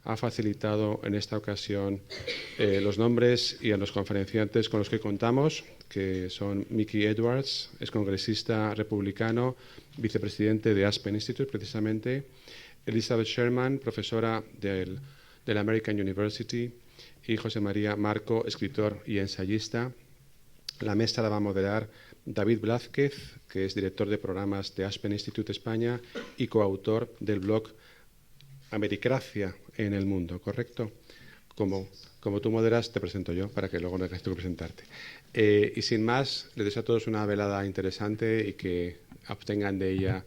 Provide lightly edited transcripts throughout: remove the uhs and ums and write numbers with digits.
ha facilitado en esta ocasión los nombres y a los conferenciantes con los que contamos, que son Mickey Edwards, es congresista republicano, vicepresidente de Aspen Institute precisamente, Elizabeth Sherman, profesora del American University, y José María Marco, escritor y ensayista. La mesa la va a moderar David Blázquez, que es director de programas de Aspen Institute España y coautor del blog Americracia en el Mundo, ¿correcto? Como tú moderas, te presento yo, para que luego no tengas tú que presentarte. Y sin más, les deseo a todos una velada interesante y que obtengan de ella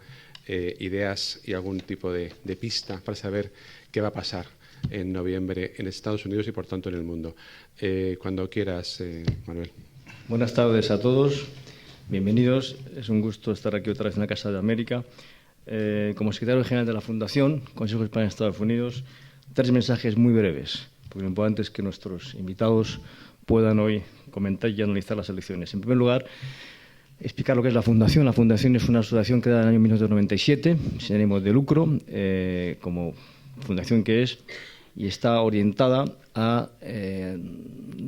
ideas y algún tipo de pista para saber qué va a pasar en noviembre en Estados Unidos y, por tanto, en el mundo. Cuando quieras, Manuel. Buenas tardes a todos. Bienvenidos. Es un gusto estar aquí otra vez en la Casa de América. Como secretario general de la Fundación Consejo de España de Estados Unidos, 3 mensajes muy breves, porque lo importante es que nuestros invitados puedan hoy comentar y analizar las elecciones. En primer lugar, explicar lo que es la Fundación. La Fundación es una asociación creada en el año 1997, sin ánimo de lucro, como fundación que es, y está orientada a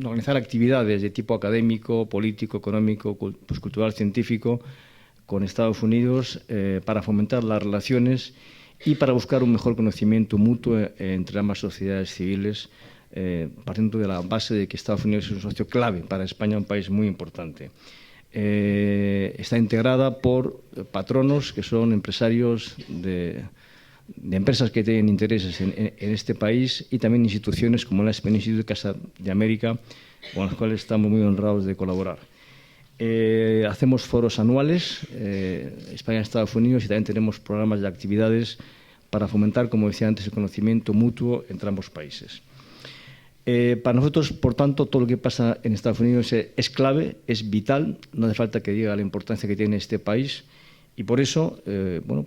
organizar actividades de tipo académico, político, económico, cultural, científico con Estados Unidos para fomentar las relaciones y para buscar un mejor conocimiento mutuo entre ambas sociedades civiles, partiendo de la base de que Estados Unidos es un socio clave para España, un país muy importante. Está integrada por patronos que son empresarios de empresas que tienen intereses en este país y también instituciones como la Aspen Institute, Casa de América, con las cuales estamos muy honrados de colaborar. Hacemos foros anuales, España y Estados Unidos, y también tenemos programas de actividades para fomentar, como decía antes, el conocimiento mutuo entre ambos países. Para nosotros, por tanto, todo lo que pasa en Estados Unidos es clave, es vital, no hace falta que diga la importancia que tiene este país, y por eso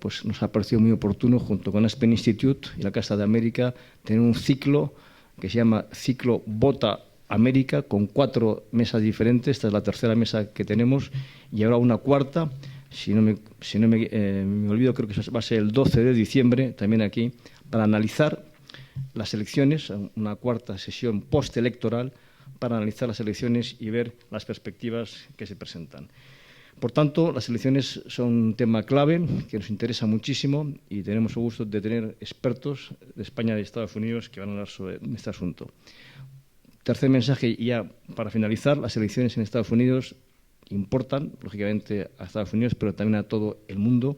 pues nos ha parecido muy oportuno, junto con Aspen Institute y la Casa de América, tener un ciclo que se llama Ciclo Vota América, con 4 mesas diferentes. Esta es la tercera mesa que tenemos y ahora una cuarta, si no me olvido, creo que va a ser el 12 de diciembre, también aquí, para analizar las elecciones, una cuarta sesión postelectoral para analizar las elecciones y ver las perspectivas que se presentan. Por tanto, las elecciones son un tema clave que nos interesa muchísimo y tenemos el gusto de tener expertos de España y de Estados Unidos que van a hablar sobre este asunto. Tercer mensaje, y ya para finalizar, las elecciones en Estados Unidos importan, lógicamente, a Estados Unidos, pero también a todo el mundo.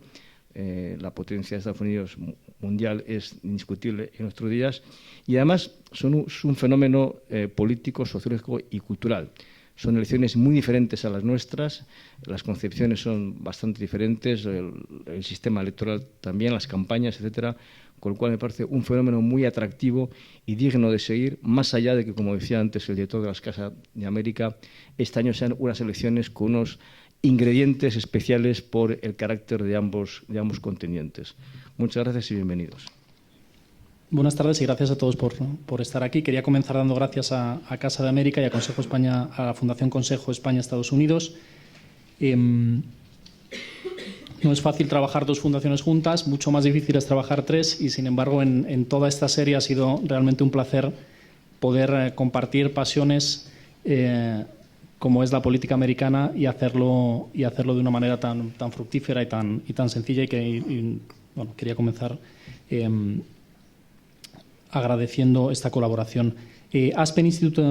La potencia de Estados Unidos mundial es indiscutible en nuestros días y además son un fenómeno político, sociológico y cultural. Son elecciones muy diferentes a las nuestras, las concepciones son bastante diferentes, el sistema electoral también, las campañas, etcétera, con lo cual me parece un fenómeno muy atractivo y digno de seguir, más allá de que, como decía antes el director de las Casas de América, este año sean unas elecciones con unos ingredientes especiales por el carácter de ambos continentes. Muchas gracias y bienvenidos. Buenas tardes y gracias a todos por estar aquí. Quería comenzar dando gracias a Casa de América y a Consejo España, a la Fundación Consejo España-Estados Unidos. No es fácil trabajar 2 fundaciones juntas, mucho más difícil es trabajar 3 y, sin embargo, en toda esta serie ha sido realmente un placer poder compartir pasiones como es la política americana y hacerlo de una manera tan fructífera y tan sencilla bueno, quería comenzar agradeciendo esta colaboración. Aspen Institute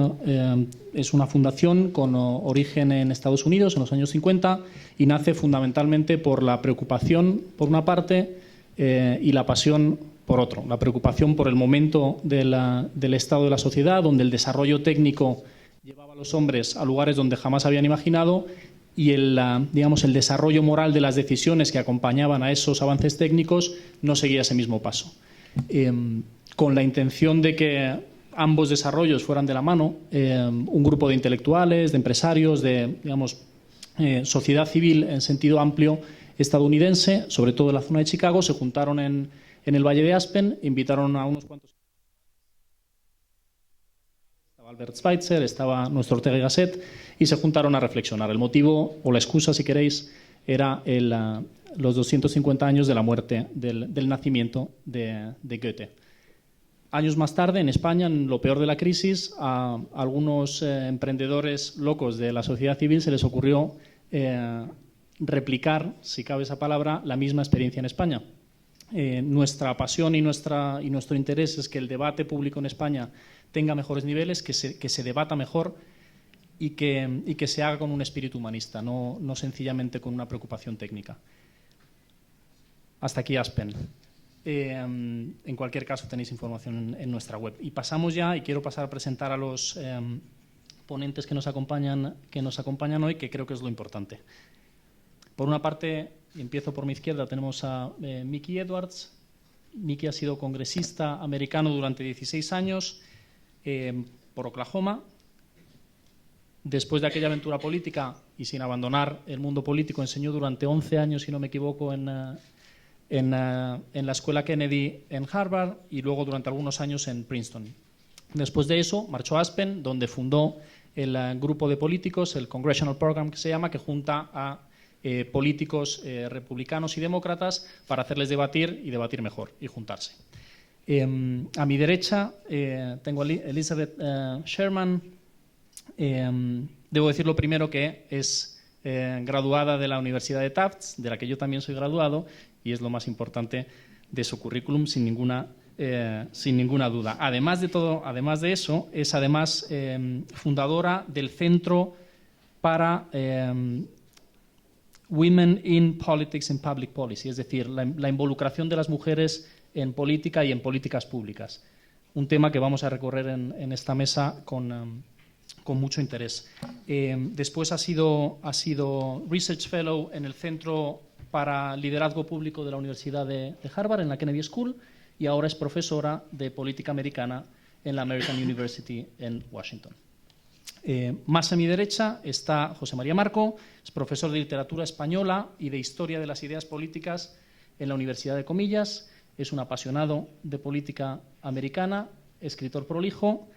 es una fundación con origen en Estados Unidos en los años 50 y nace fundamentalmente por la preocupación, por una parte, y la pasión, por otro. La preocupación por el momento del estado de la sociedad, donde el desarrollo técnico llevaba a los hombres a lugares donde jamás habían imaginado, y el desarrollo moral de las decisiones que acompañaban a esos avances técnicos no seguía ese mismo paso. Con la intención de que ambos desarrollos fueran de la mano, un grupo de intelectuales, de empresarios, de sociedad civil en sentido amplio estadounidense, sobre todo en la zona de Chicago, se juntaron en el Valle de Aspen, invitaron a unos cuantos. Estaba Albert Schweitzer, estaba nuestro Ortega y Gasset, y se juntaron a reflexionar. El motivo, o la excusa, si queréis, era los 250 años de la muerte, del nacimiento de Goethe. Años más tarde, en España, en lo peor de la crisis, a algunos emprendedores locos de la sociedad civil se les ocurrió replicar, si cabe esa palabra, la misma experiencia en España. Nuestra pasión y nuestro interés es que el debate público en España tenga mejores niveles, que se debata mejor y que se haga con un espíritu humanista, no sencillamente con una preocupación técnica. Hasta aquí Aspen. En cualquier caso tenéis información en nuestra web. Y pasamos ya, y quiero pasar a presentar a los ponentes que nos acompañan hoy, que creo que es lo importante. Por una parte, y empiezo por mi izquierda, tenemos a Mickey Edwards. Mickey ha sido congresista americano durante 16 años por Oklahoma. Después de aquella aventura política y sin abandonar el mundo político, enseñó durante 11 años, si no me equivoco, en la Escuela Kennedy en Harvard y luego durante algunos años en Princeton. Después de eso, marchó a Aspen, donde fundó el grupo de políticos, el Congressional Program que se llama, que junta a políticos republicanos y demócratas para hacerles debatir y debatir mejor y juntarse. A mi derecha tengo a Elizabeth Sherman. Debo decir lo primero que es graduada de la Universidad de Tufts, de la que yo también soy graduado, y es lo más importante de su currículum, sin ninguna duda. Además de eso, es además fundadora del Centro para Women in Politics and Public Policy, es decir, la involucración de las mujeres en política y en políticas públicas. Un tema que vamos a recorrer en esta mesa con mucho interés. Después ha sido Research Fellow en el Centro para Liderazgo Público de la Universidad de Harvard, en la Kennedy School, y ahora es profesora de Política Americana en la American University en Washington. Más a mi derecha está José María Marco, es profesor de Literatura Española y de Historia de las Ideas Políticas en la Universidad de Comillas, es un apasionado de política americana, escritor prolijo.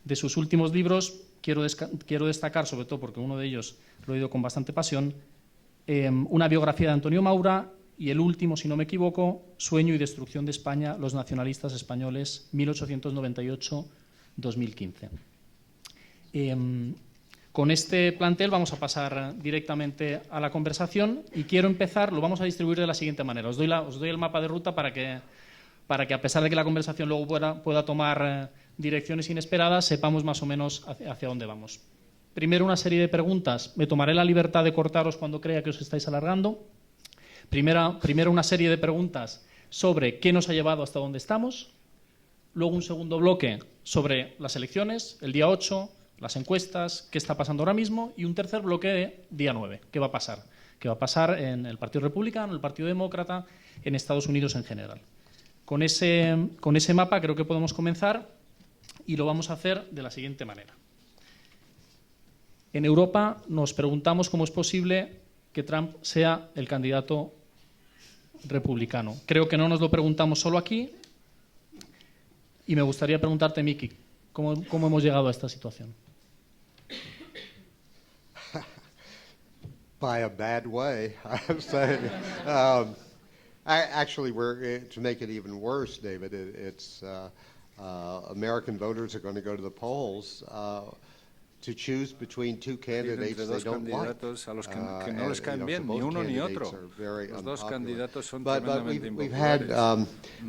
De sus últimos libros quiero destacar, sobre todo porque uno de ellos lo he leído con bastante pasión, una biografía de Antonio Maura y el último, si no me equivoco, Sueño y destrucción de España, los nacionalistas españoles, 1898-2015. Con este plantel vamos a pasar directamente a la conversación y quiero empezar, lo vamos a distribuir de la siguiente manera. Os doy el mapa de ruta para que a pesar de que la conversación luego pueda tomar direcciones inesperadas, sepamos más o menos hacia dónde vamos. Primero una serie de preguntas. Me tomaré la libertad de cortaros cuando crea que os estáis alargando. Primero una serie de preguntas sobre qué nos ha llevado hasta donde estamos. Luego un segundo bloque sobre las elecciones, el día 8, las encuestas, qué está pasando ahora mismo. Y un tercer bloque de día 9, qué va a pasar. Qué va a pasar en el Partido Republicano, en el Partido Demócrata, en Estados Unidos en general. Con ese mapa creo que podemos comenzar y lo vamos a hacer de la siguiente manera. En Europa nos preguntamos cómo es posible que Trump sea el candidato republicano. Creo que no nos lo preguntamos solo aquí y me gustaría preguntarte, Miki, ¿cómo hemos llegado a esta situación? By a bad way, I'm saying. Actually, to make it even worse, David, it's American voters are going to go to the polls to choose between two candidates they don't like. A los que no les caen bien, ni uno ni otro. Los dos candidatos son But tremendamente we've had,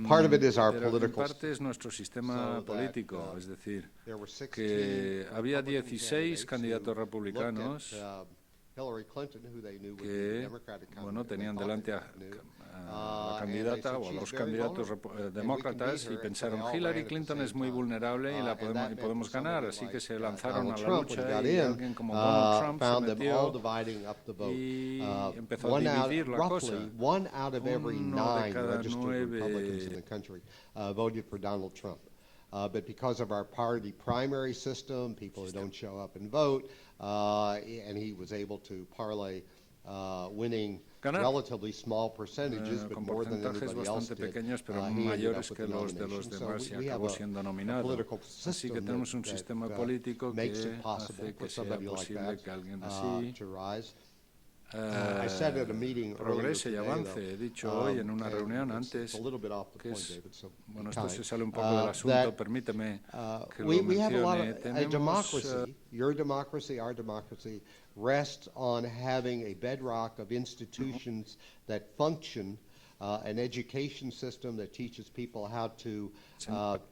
part of it is our Pero en political parte es nuestro sistema político, es decir, there were 16 que había Republican 16 candidates candidatos who republicanos looked at, Hillary Clinton, who they knew would be the que, Democratic bueno, candidate, tenían they delante thought a they knew. la candidata o a los candidatos demócratas y pensaron Hillary Clinton es muy vulnerable y podemos ganar, así que se lanzaron a la lucha y alguien como Donald Trump se metió y empezó a dividir la cosa. One out of every Uno de 9 cada registered Republicans in 9 the country voted for Donald Trump. But because of our party primary system, people who don't show up and vote, and he was able to parlay winning relatively small percentages, but con more than porcentajes anybody else bastante did. pequeños, pero He ended up mayores with que the los de los nomination. demás So y we have acabó a siendo nominado. political Así que system tenemos un that, sistema político que makes it possible hace que for sea somebody like posible that que alguien así to rise. progrese y avance. He dicho hoy en una reunión antes que bueno, esto se sale un poco del asunto, permíteme que lo mencione. Tenemos your democracy, our democracy, rests on having a bedrock of institutions that function, an education system that teaches people how to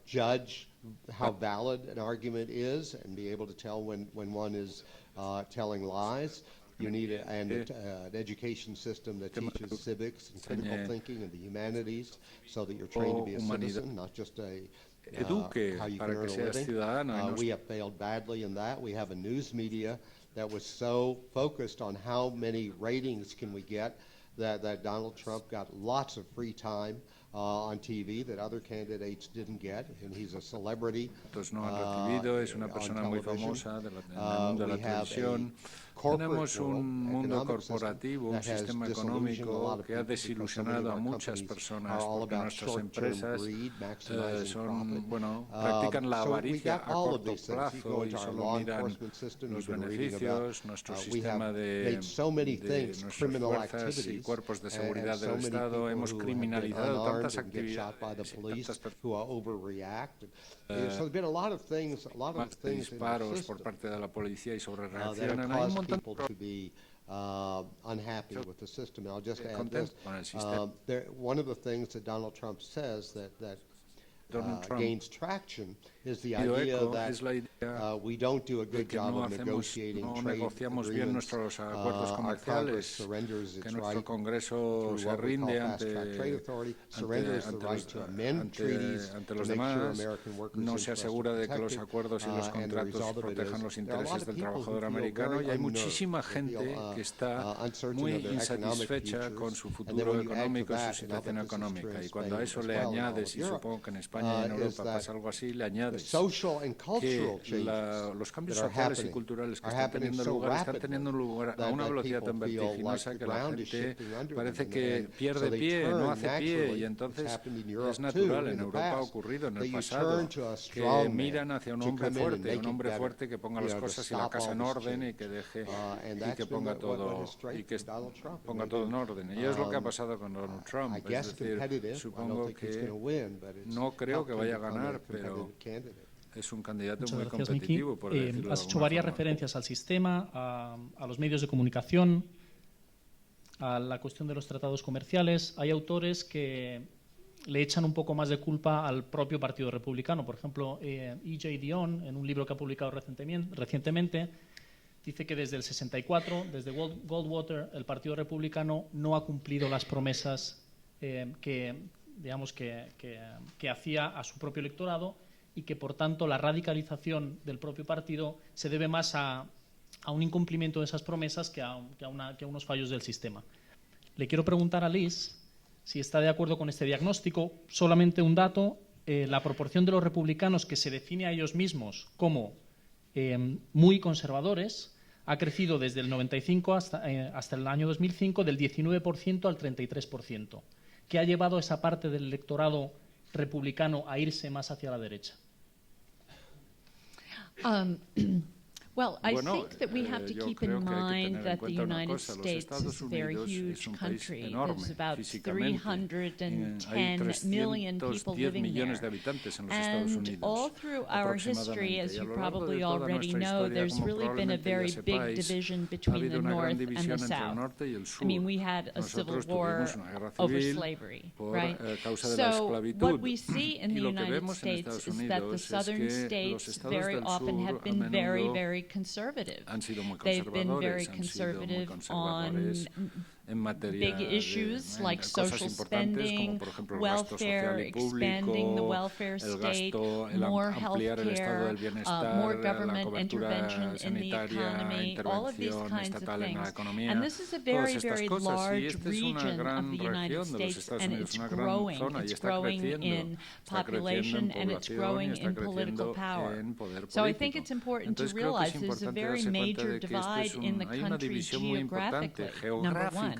judge how valid an argument is and be able to tell when one is telling lies. You need an education system that teaches civics and critical thinking and the humanities so that you're trained to be a citizen, not just how you can earn a living. We have failed badly in that. We have a news media that was so focused on how many ratings can we get that Donald Trump got lots of free time on TV that other candidates didn't get, and he's a celebrity. No han recibido, es una persona muy famosa en el mundo de la televisión. Tenemos un mundo corporativo, un sistema económico que ha desilusionado a muchas personas porque nuestras empresas practican la avaricia a corto plazo y solo miran los beneficios. Nuestro sistema de nuestras fuerzas y cuerpos de seguridad del Estado hemos criminalizado tantas actividades, disparos por parte de la policía y sobre reaccionan. Hay un montón to be unhappy with the system. And I'll just add this. One of the things that Donald Trump says that gains traction is the idea that we don't do a good job of negotiating trade agreements. Our Congress surrenders its right through what we call fast-track trade authority, surrenders the right to amend treaties to make sure American workers' interests are protected, and the result of it is there are a lot of people who feel very unnerved, they feel uncertain of their economic futures, and then when you add to that, and I think this is true in Spain as well, now in Europe, is that the social and cultural changes los cambios sociales y culturales que están teniendo lugar a una velocidad tan vertiginosa que la gente parece que pierde pie, no hace pie, y entonces es natural. En Europa ha ocurrido en el pasado que miran hacia un hombre fuerte que ponga las cosas y la casa en orden y que deje y que ponga todo en orden. Y es lo que ha pasado con Donald Trump. Es decir, supongo que no creo que vaya a ganar, pero es un candidato muy competitivo, por decirlo de has hecho varias referencias al sistema, a los medios de comunicación, a la cuestión de los tratados comerciales. Hay autores que le echan un poco más de culpa al propio Partido Republicano. Por ejemplo, E.J. Dionne, en un libro que ha publicado recientemente, dice que desde el 64, desde Goldwater, el Partido Republicano no ha cumplido las promesas que hacía a su propio electorado, y que por tanto la radicalización del propio partido se debe más a un incumplimiento de esas promesas que a unos fallos del sistema. Le quiero preguntar a Liz si está de acuerdo con este diagnóstico. Solamente un dato: la proporción de los republicanos que se define a ellos mismos como muy conservadores ha crecido desde el 95 hasta el año 2005 del 19% al 33%. ¿Qué ha llevado a esa parte del electorado republicano a irse más hacia la derecha? Well, I think that we have to keep in mind that the United States is a very huge country. There's about 310 million people living there. And all through our history, as you probably already know, there's really been a very big division between the North and the South. I mean, we had a civil war over slavery, right? So what we see in the United States is that the southern states very often have been very, very conservative. They've been very conservative on big issues like social spending, welfare, expanding the welfare state, more health care, more government intervention in the economy, all of these kinds of things. And this is a very, very large region of the United States, and it's growing. It's growing in population, and it's growing in political power. So I think it's important to realize there's a very major divide in the country geographically, number one.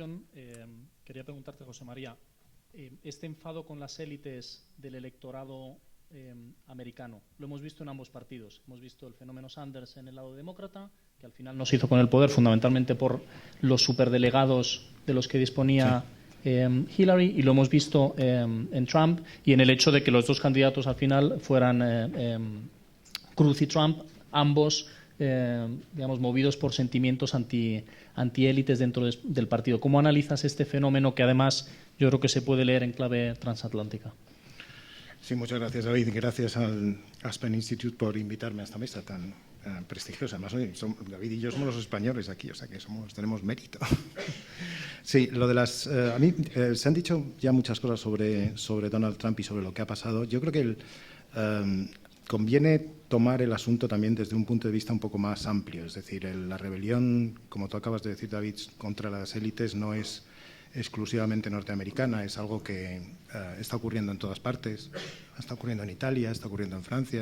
continuación, quería preguntarte, José María, este enfado con las élites del electorado americano, lo hemos visto en ambos partidos. Hemos visto el fenómeno Sanders en el lado demócrata, que al final no se hizo con el poder fundamentalmente por los superdelegados de los que disponía Hillary, y lo hemos visto en Trump y en el hecho de que los dos candidatos al final fueran Cruz y Trump, ambos digamos, movidos por sentimientos antiélites dentro del partido. ¿Cómo analizas este fenómeno que además yo creo que se puede leer en clave transatlántica? Sí, muchas gracias, David. Gracias al Aspen Institute por invitarme a esta mesa tan prestigiosa. Además, David y yo somos los españoles aquí, o sea que tenemos mérito. Sí, lo de las... a mí se han dicho ya muchas cosas sobre Donald Trump y sobre lo que ha pasado. Yo creo que conviene tomar el asunto también desde un punto de vista un poco más amplio. Es decir, la rebelión, como tú acabas de decir, David, contra las élites no es exclusivamente norteamericana, es algo que está ocurriendo en todas partes. Está ocurriendo en Italia, está ocurriendo en Francia,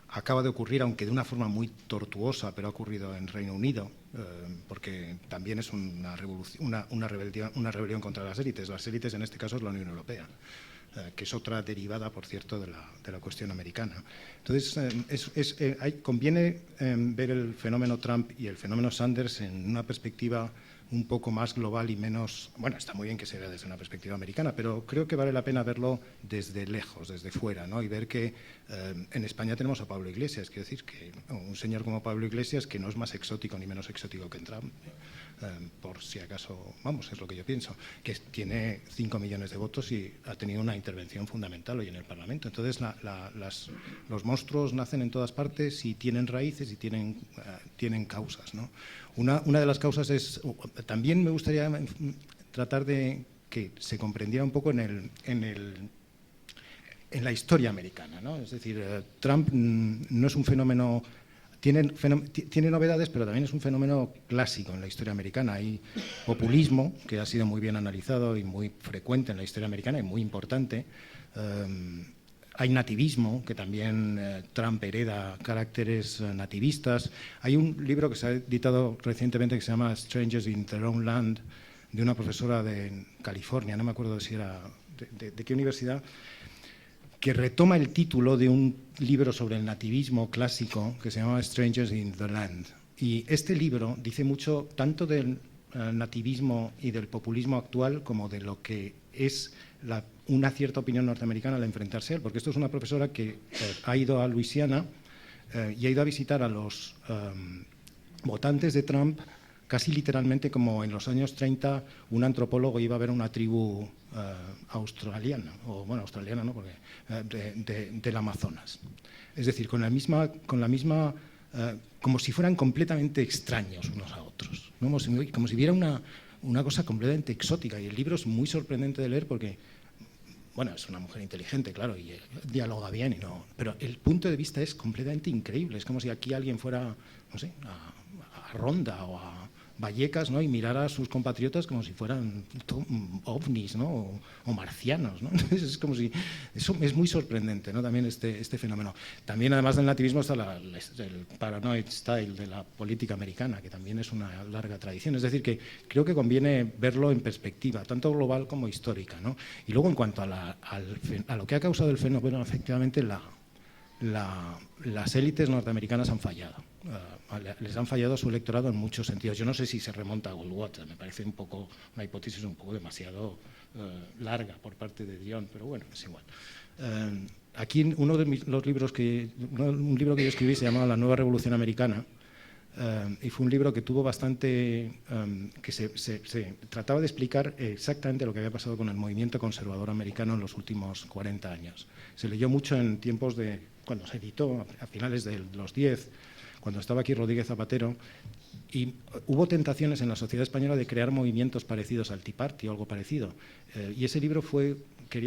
acaba de ocurrir, aunque de una forma muy tortuosa, pero ha ocurrido en Reino Unido, porque también es una rebelión contra las élites. Las élites, en este caso, es la Unión Europea, que es otra derivada, por cierto, de la cuestión americana. Entonces, conviene ver el fenómeno Trump y el fenómeno Sanders en una perspectiva un poco más global y menos... Bueno, está muy bien que se vea desde una perspectiva americana, pero creo que vale la pena verlo desde lejos, desde fuera, ¿no? Y ver que en España tenemos a Pablo Iglesias, quiero decir, que un señor como Pablo Iglesias, que no es más exótico ni menos exótico que Trump, por si acaso, vamos, es lo que yo pienso, que tiene 5 millones de votos y ha tenido una intervención fundamental hoy en el Parlamento. Entonces, los monstruos nacen en todas partes y tienen raíces y tienen causas, ¿no? Una de las causas es, también me gustaría tratar de que se comprendiera un poco en la historia americana, ¿no? Es decir, Trump no es un fenómeno, tiene novedades, pero también es un fenómeno clásico en la historia americana. Hay populismo, que ha sido muy bien analizado y muy frecuente en la historia americana y muy importante. Hay nativismo, que también Trump hereda caracteres nativistas. Hay un libro que se ha editado recientemente que se llama Strangers in Their Own Land, de una profesora de California, no me acuerdo si era de qué universidad, que retoma el título de un libro sobre el nativismo clásico que se llama Strangers in the Land. Y este libro dice mucho tanto del nativismo y del populismo actual como de lo que es una cierta opinión norteamericana al enfrentarse a él, porque esto es una profesora que ha ido a Luisiana y ha ido a visitar a los votantes de Trump casi literalmente como en los años 30 un antropólogo iba a ver una tribu australiana, o bueno, australiana no, porque del Amazonas. Es decir, con la misma como si fueran completamente extraños unos a otros, ¿no? Como si hubiera una cosa completamente exótica, y el libro es muy sorprendente de leer porque, bueno, es una mujer inteligente, claro, y dialoga bien, pero el punto de vista es completamente increíble. Es como si aquí alguien fuera, no sé, a Ronda o a Vallecas, ¿no? Y mirara a sus compatriotas como si fueran ovnis, ¿no? o marcianos, ¿no? Entonces es como si... Eso es muy sorprendente, ¿no? También este fenómeno. También, además del nativismo, está el paranoid style de la política americana, que también es una larga tradición. Es decir, que creo que conviene verlo en perspectiva, tanto global como histórica, ¿no? Y luego, en cuanto a lo que ha causado el fenómeno, efectivamente, las élites norteamericanas han fallado. Les han fallado a su electorado en muchos sentidos. Yo no sé si se remonta a Goldwater, me parece una hipótesis un poco demasiado larga por parte de Dion, pero bueno, es igual. Aquí uno de un libro que yo escribí se llamaba La Nueva Revolución Americana, y fue un libro que tuvo bastante, que se trataba de explicar exactamente lo que había pasado con el movimiento conservador americano en los últimos 40 años. Se leyó mucho en tiempos cuando se editó, a finales de los 10, cuando estaba aquí Rodríguez Zapatero, y hubo tentaciones en la sociedad española de crear movimientos parecidos al Tea Party o algo parecido. Y ese libro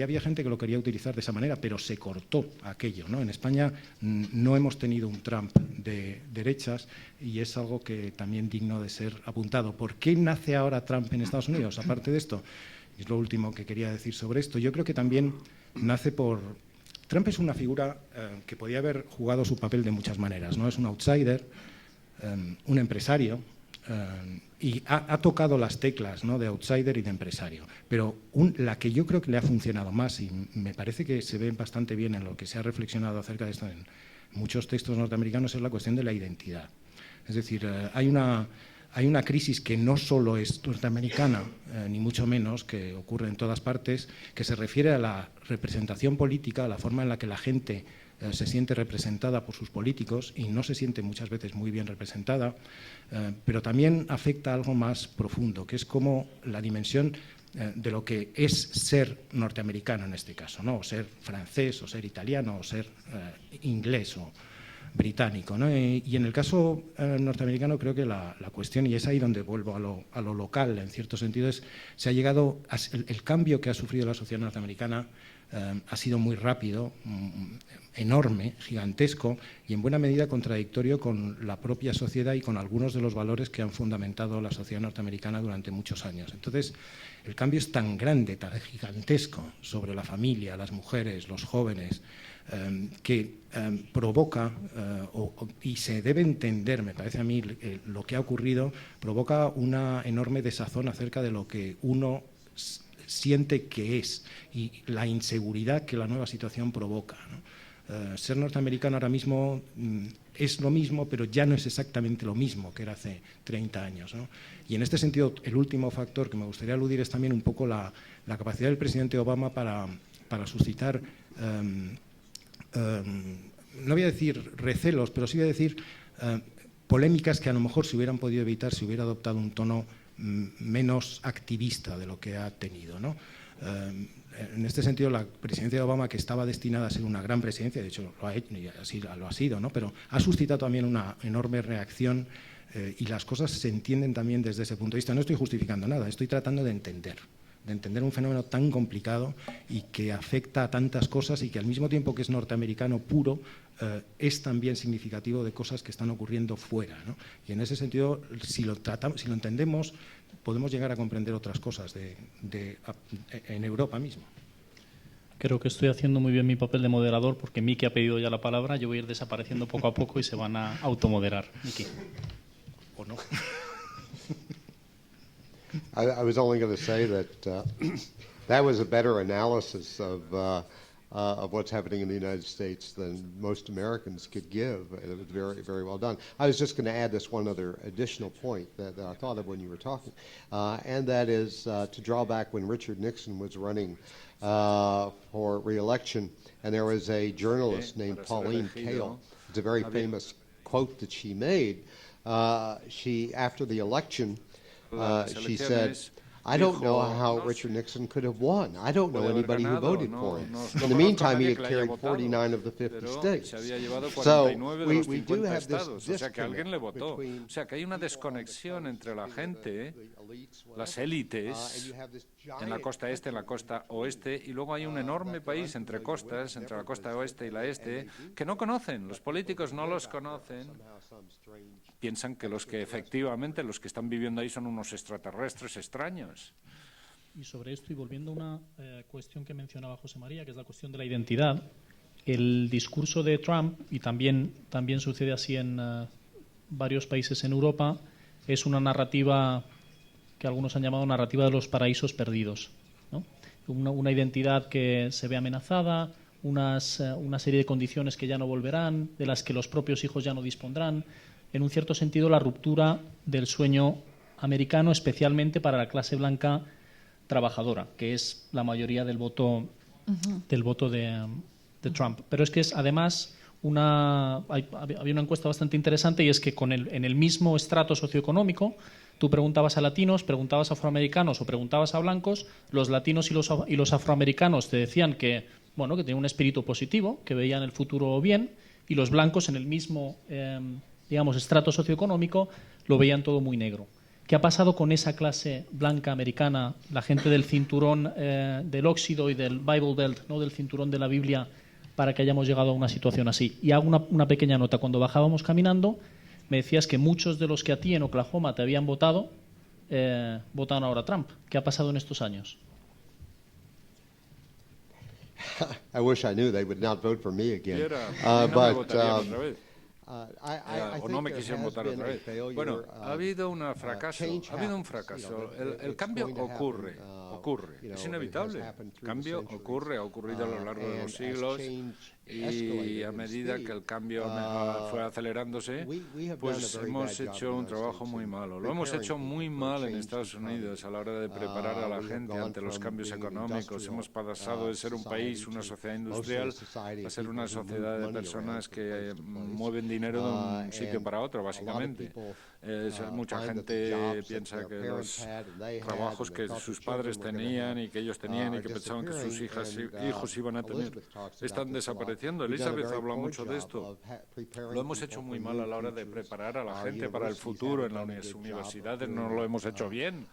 había gente que lo quería utilizar de esa manera, pero se cortó aquello, ¿no? En España no hemos tenido un Trump de derechas y es algo que también digno de ser apuntado. ¿Por qué nace ahora Trump en Estados Unidos? Aparte de esto, es lo último que quería decir sobre esto, yo creo que también nace Trump es una figura que podía haber jugado su papel de muchas maneras, ¿no? Es un outsider, un empresario, y ha tocado las teclas, ¿no? De outsider y de empresario. Pero la que yo creo que le ha funcionado más, y me parece que se ve bastante bien en lo que se ha reflexionado acerca de esto en muchos textos norteamericanos, es la cuestión de la identidad. Es decir, hay una hay una crisis que no solo es norteamericana, ni mucho menos, que ocurre en todas partes, que se refiere a la representación política, a la forma en la que la gente se siente representada por sus políticos y no se siente muchas veces muy bien representada, pero también afecta a algo más profundo, que es como la dimensión de lo que es ser norteamericano en este caso, ¿no? O ser francés, o ser italiano, o ser inglés o británico, ¿no? Y en el caso norteamericano creo que la cuestión, y es ahí donde vuelvo a lo local en cierto sentido, se ha llegado el cambio que ha sufrido la sociedad norteamericana ha sido muy rápido, enorme, gigantesco y en buena medida contradictorio con la propia sociedad y con algunos de los valores que han fundamentado la sociedad norteamericana durante muchos años. Entonces, el cambio es tan grande, tan gigantesco sobre la familia, las mujeres, los jóvenes, que provoca, y se debe entender, me parece a mí, lo que ha ocurrido, provoca una enorme desazón acerca de lo que uno siente que es y la inseguridad que la nueva situación provoca, ¿no? Ser norteamericano ahora mismo es lo mismo, pero ya no es exactamente lo mismo que era hace 30 años, ¿no? Y en este sentido, el último factor que me gustaría aludir es también un poco la capacidad del presidente Obama para suscitar, no voy a decir recelos, pero sí voy a decir polémicas que a lo mejor se hubieran podido evitar si hubiera adoptado un tono menos activista de lo que ha tenido, ¿no? En este sentido, la presidencia de Obama, que estaba destinada a ser una gran presidencia, de hecho lo ha hecho y así lo ha sido, ¿no? Pero ha suscitado también una enorme reacción y las cosas se entienden también desde ese punto de vista. No estoy justificando nada, estoy tratando de entender un fenómeno tan complicado y que afecta a tantas cosas y que al mismo tiempo que es norteamericano puro, es también significativo de cosas que están ocurriendo fuera, ¿no? Y en ese sentido, si lo entendemos, podemos llegar a comprender otras cosas en Europa mismo. Creo que estoy haciendo muy bien mi papel de moderador porque Miki ha pedido ya la palabra. Yo voy a ir desapareciendo poco a poco y se van a automoderar. Miki. ¿O no? I was only going to say that that was a better analysis of what's happening in the United States than most Americans could give. It was very, very well done. I was just going to add this one other additional point that I thought of when you were talking, and that is to draw back when Richard Nixon was running for re-election, and there was a journalist named Pauline Kael. It's a very famous quote that she made. After the election, she said, I don't know how Richard Nixon could have won. I don't know anybody who voted for him. In the meantime, he had carried 49 of the 50 states. So we do have this disconnect between, o sea, que hay una desconexión entre la gente, las élites, en la costa este, en la costa oeste, y luego hay un enorme país entre costas, entre la costa oeste y la este, que no conocen. Los políticos no los conocen. Piensan que los que efectivamente, los que están viviendo ahí son unos extraterrestres extraños. Y sobre esto, y volviendo a una cuestión que mencionaba José María, que es la cuestión de la identidad, el discurso de Trump, y también sucede así en varios países en Europa, es una narrativa que algunos han llamado narrativa de los paraísos perdidos, ¿no? Una identidad que se ve amenazada, una serie de condiciones que ya no volverán, de las que los propios hijos ya no dispondrán. En un cierto sentido, la ruptura del sueño americano, especialmente para la clase blanca trabajadora, que es la mayoría del voto de Trump. Pero es que es además había una encuesta bastante interesante, y es que en el mismo estrato socioeconómico, tú preguntabas a latinos, preguntabas a afroamericanos o preguntabas a blancos, los latinos y los afroamericanos te decían que tenían un espíritu positivo, que veían el futuro bien, y los blancos en el mismo estrato socioeconómico lo veían todo muy negro. ¿Qué ha pasado con esa clase blanca americana, la gente del cinturón del óxido y del Bible Belt, ¿no?, del cinturón de la Biblia, para que hayamos llegado a una situación así? Y hago una pequeña nota. Cuando bajábamos caminando, me decías que muchos de los que a ti en Oklahoma te habían votado, votaron ahora a Trump. ¿Qué ha pasado en estos años? I wish I knew they would not vote for me again. O no me quisieron votar otra vez. Bueno, ha habido un fracaso. El cambio ocurre. Es inevitable. El cambio ocurre, ha ocurrido a lo largo de los siglos y a medida que el cambio fue acelerándose, pues hemos hecho un trabajo muy malo. Lo hemos hecho muy mal en Estados Unidos a la hora de preparar a la gente ante los cambios económicos. Hemos pasado de ser un país, una sociedad industrial, a ser una sociedad de personas que mueven dinero de un sitio para otro, básicamente. Mucha gente piensa que los trabajos que sus padres tenían y que ellos tenían y que pensaban que sus hijos iban a tener están desapareciendo. Elizabeth habla mucho de esto. Lo hemos hecho muy mal a la hora de preparar a la gente para el futuro en las universidades. No lo hemos hecho bien.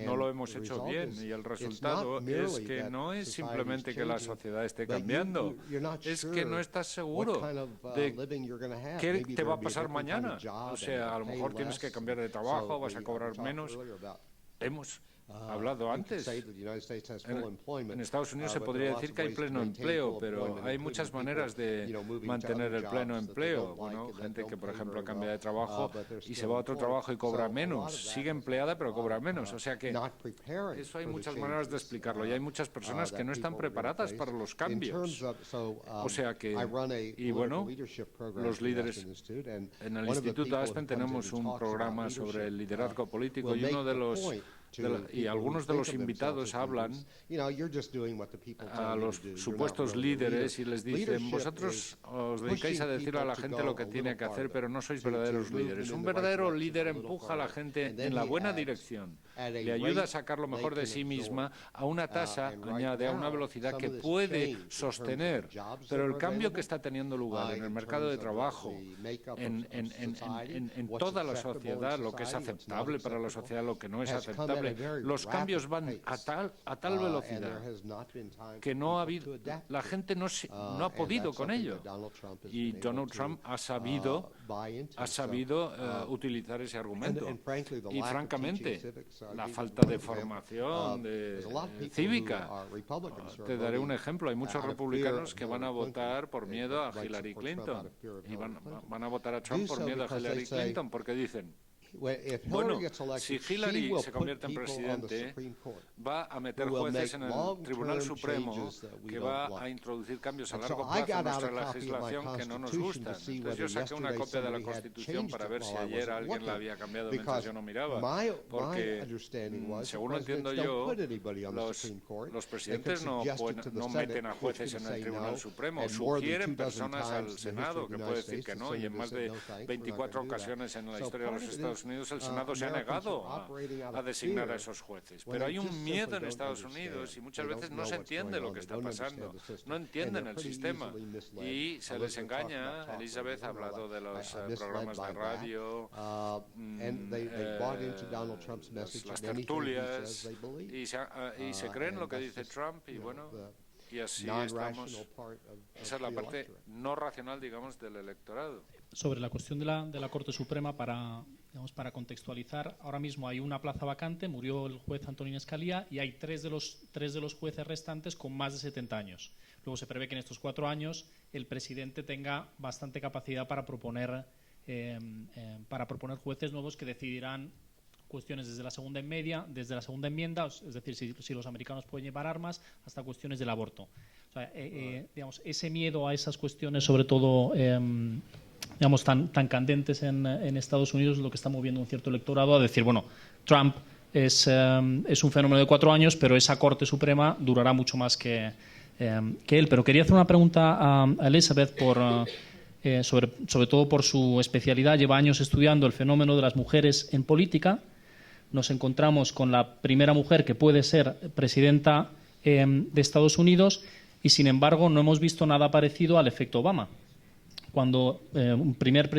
No lo hemos hecho bien. Y el resultado es que no es simplemente que la sociedad esté cambiando, es que no estás seguro de qué te va a pasar mañana. O sea, a lo mejor tienes que cambiar de trabajo, vas a cobrar menos. Hemos hablado antes. En Estados Unidos se podría decir que hay pleno empleo, pero hay muchas maneras de mantener el pleno empleo. Bueno, gente que, por ejemplo, cambia de trabajo y se va a otro trabajo y cobra menos. Sigue empleada, pero cobra menos. O sea que eso hay muchas maneras de explicarlo. Y hay muchas personas que no están preparadas para los cambios. O sea que, y bueno, los líderes en el Instituto Aspen tenemos un programa sobre el liderazgo político y uno de los y algunos de los invitados hablan a los supuestos líderes y les dicen: vosotros os dedicáis a decirle a la gente lo que tiene que hacer, pero no sois verdaderos líderes. Un verdadero líder empuja a la gente en la buena dirección, le ayuda a sacar lo mejor de sí misma a una tasa, añade, a una velocidad que puede sostener. Pero el cambio que está teniendo lugar en el mercado de trabajo, en toda la sociedad, lo que es aceptable para la sociedad, lo que no es aceptable, los cambios van a tal velocidad que no ha habido, la gente no ha podido con ello. Y Donald Trump ha sabido utilizar ese argumento. Y francamente, la falta de formación cívica. Te daré un ejemplo. Hay muchos republicanos que van a votar por miedo a Hillary Clinton. Y van a votar a Trump por miedo a Hillary Clinton porque dicen: bueno, si Hillary se convierte en presidente, va a meter jueces en el Tribunal Supremo que va a introducir cambios a largo plazo en nuestra legislación que no nos gustan. Entonces yo saqué una copia de la Constitución para ver si ayer alguien la había cambiado mientras yo no miraba. Porque, según lo entiendo yo, los presidentes no meten a jueces en el Tribunal Supremo, sugieren personas al Senado, que puede decir que no, y en más de 24 ocasiones en la historia de los Estados Unidos el Senado se ha negado a designar a esos jueces. Pero hay un miedo en Estados Unidos y muchas veces no se entiende lo que está pasando, no entienden el sistema y se les engaña. Elizabeth ha hablado de los programas de radio, las tertulias, y se creen lo que dice Trump, y bueno, y así estamos. Esa es la parte no racional, digamos, del electorado. Sobre la cuestión de la Corte Suprema, para contextualizar, ahora mismo hay una plaza vacante, murió el juez Antonín Scalia y hay tres de los jueces restantes con más de 70 años. Luego se prevé que en estos 4 años el presidente tenga bastante capacidad para proponer jueces nuevos que decidirán cuestiones desde la segunda enmienda, es decir, si los americanos pueden llevar armas, hasta cuestiones del aborto. O sea, digamos, ese miedo a esas cuestiones, sobre todo digamos, tan candentes en Estados Unidos, es lo que está moviendo un cierto electorado a decir: bueno, Trump es un fenómeno de 4 años, pero esa Corte Suprema durará mucho más que él. Pero quería hacer una pregunta a Elizabeth sobre todo por su especialidad. Lleva años estudiando el fenómeno de las mujeres en política. Nos encontramos con la primera mujer que puede ser presidenta de Estados Unidos y, sin embargo, no hemos visto nada parecido al efecto Obama. Cuando un primer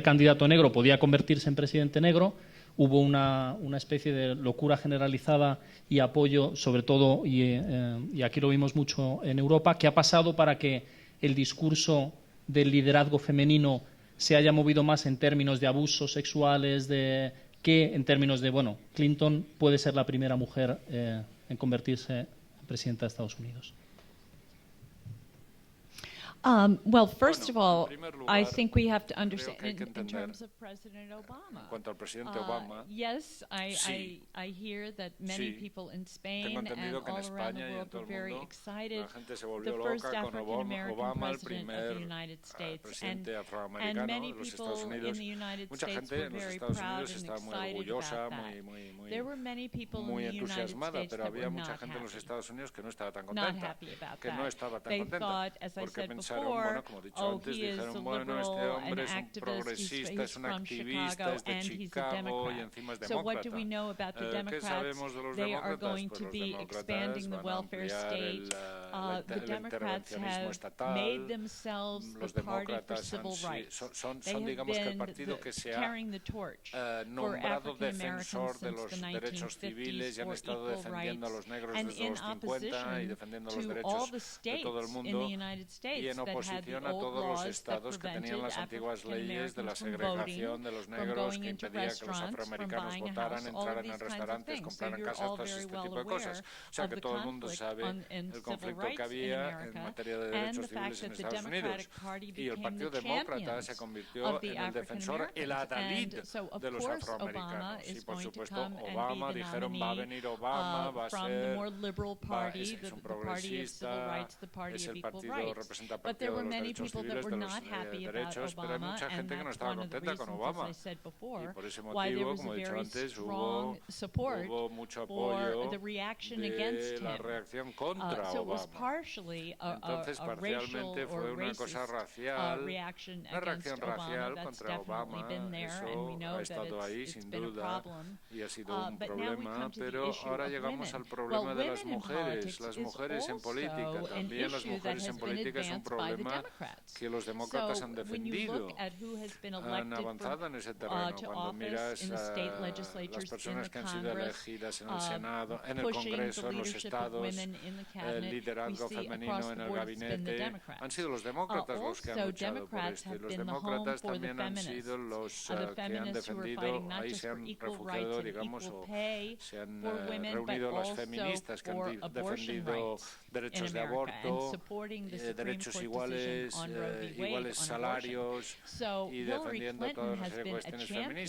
candidato negro podía convertirse en presidente negro, hubo una especie de locura generalizada y apoyo, sobre todo, y aquí lo vimos mucho en Europa. ¿Qué ha pasado para que el discurso del liderazgo femenino se haya movido más en términos de abusos sexuales que en términos de, bueno, Clinton puede ser la primera mujer en convertirse en presidenta de Estados Unidos? Well, first of all, I think we have to understand in terms of President Obama. En cuanto al presidente Obama, yes, I hear that many people in Spain and all around the world were very excited. The first African American president of the United States, and many people in the United States were very proud and excited about that. There were many people in the United States that were not happy about that. They thought, as I said before, oh, he is a liberal, an activist, he's from Chicago, and he's a Democrat. So what do we know about the Democrats? They are going to be expanding the welfare state. The Democrats have made themselves the party for civil rights. They have been carrying the torch for African Americans since the 1950s for equal rights, and in opposition to all the states in the United States that had the old laws that prevented African Americans from voting, from going into restaurants, from buying a house, all of these kinds of things. So you're all very well aware of the conflict in civil rights in America, and the fact that the Democratic Party became the champions of the African Americans. And so, of course, Obama is going to come and be the nominee from the more liberal party, the party of civil rights, the party of equal rights. But there were many people that were not happy about Obama, and that's one of the reasons, as I said before, why there was a very strong support for the reaction against him. So it was partially a racial or racist reaction against Obama. That's definitely been there, and we know that it's been a problem. But now we come to the issue of women. Well, women in politics is also an issue that has been advanced by the Democrats. So when you look at who has been elected to office in the state legislatures, in the Congress, pushing the leadership of women in the cabinet, we see across the board it's been the Democrats. Also, Democrats have been the home for the feminists who are fighting not just for equal rights and equal pay for women, but also for abortion rights in America and supporting the Supreme Court decision on Roe v. Wade on abortion. So Hillary Clinton has been a champion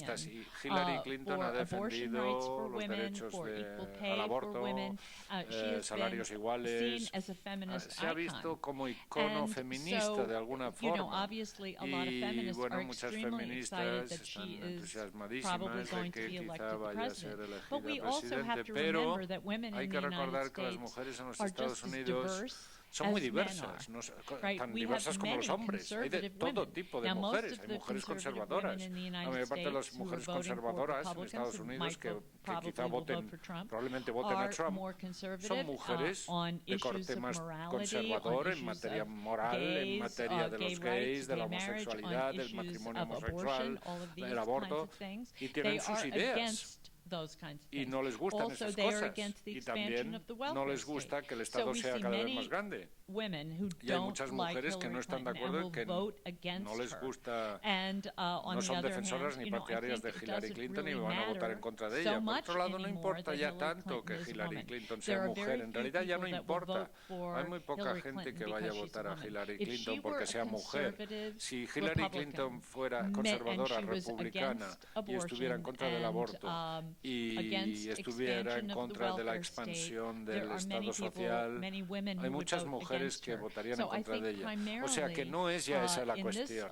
for abortion rights for women, for equal pay for women. She has been seen as a feminist icon. And so, you know, obviously a lot of feminists are extremely excited that she is probably going to be elected the president. But we also have to remember that women in the United States are just as diverse son muy diversas, tan diversas como los hombres. Hay de todo tipo de mujeres. Hay mujeres conservadoras. La mayor parte de las mujeres conservadoras en Estados Unidos que quizá probablemente voten a Trump, son mujeres de corte más conservador en materia moral, en materia de los gays, de la homosexualidad, del matrimonio homosexual, del aborto, y tienen sus ideas. Y no les gustan esas cosas. Y también no les gusta que el Estado sea cada vez más grande. Y hay muchas mujeres que no están de acuerdo y que no les gusta, no son defensoras ni partidarias de Hillary Clinton y van a votar en contra de ella. Por otro lado, no importa ya tanto que Hillary Clinton sea mujer. En realidad ya no importa. Hay muy poca gente que vaya a votar a Hillary Clinton porque sea mujer. Si Hillary Clinton fuera conservadora, republicana y estuviera en contra del aborto y estuviera en contra de la expansión del Estado social, hay muchas mujeres que votarían en contra de ella. O sea que no es ya esa la cuestión.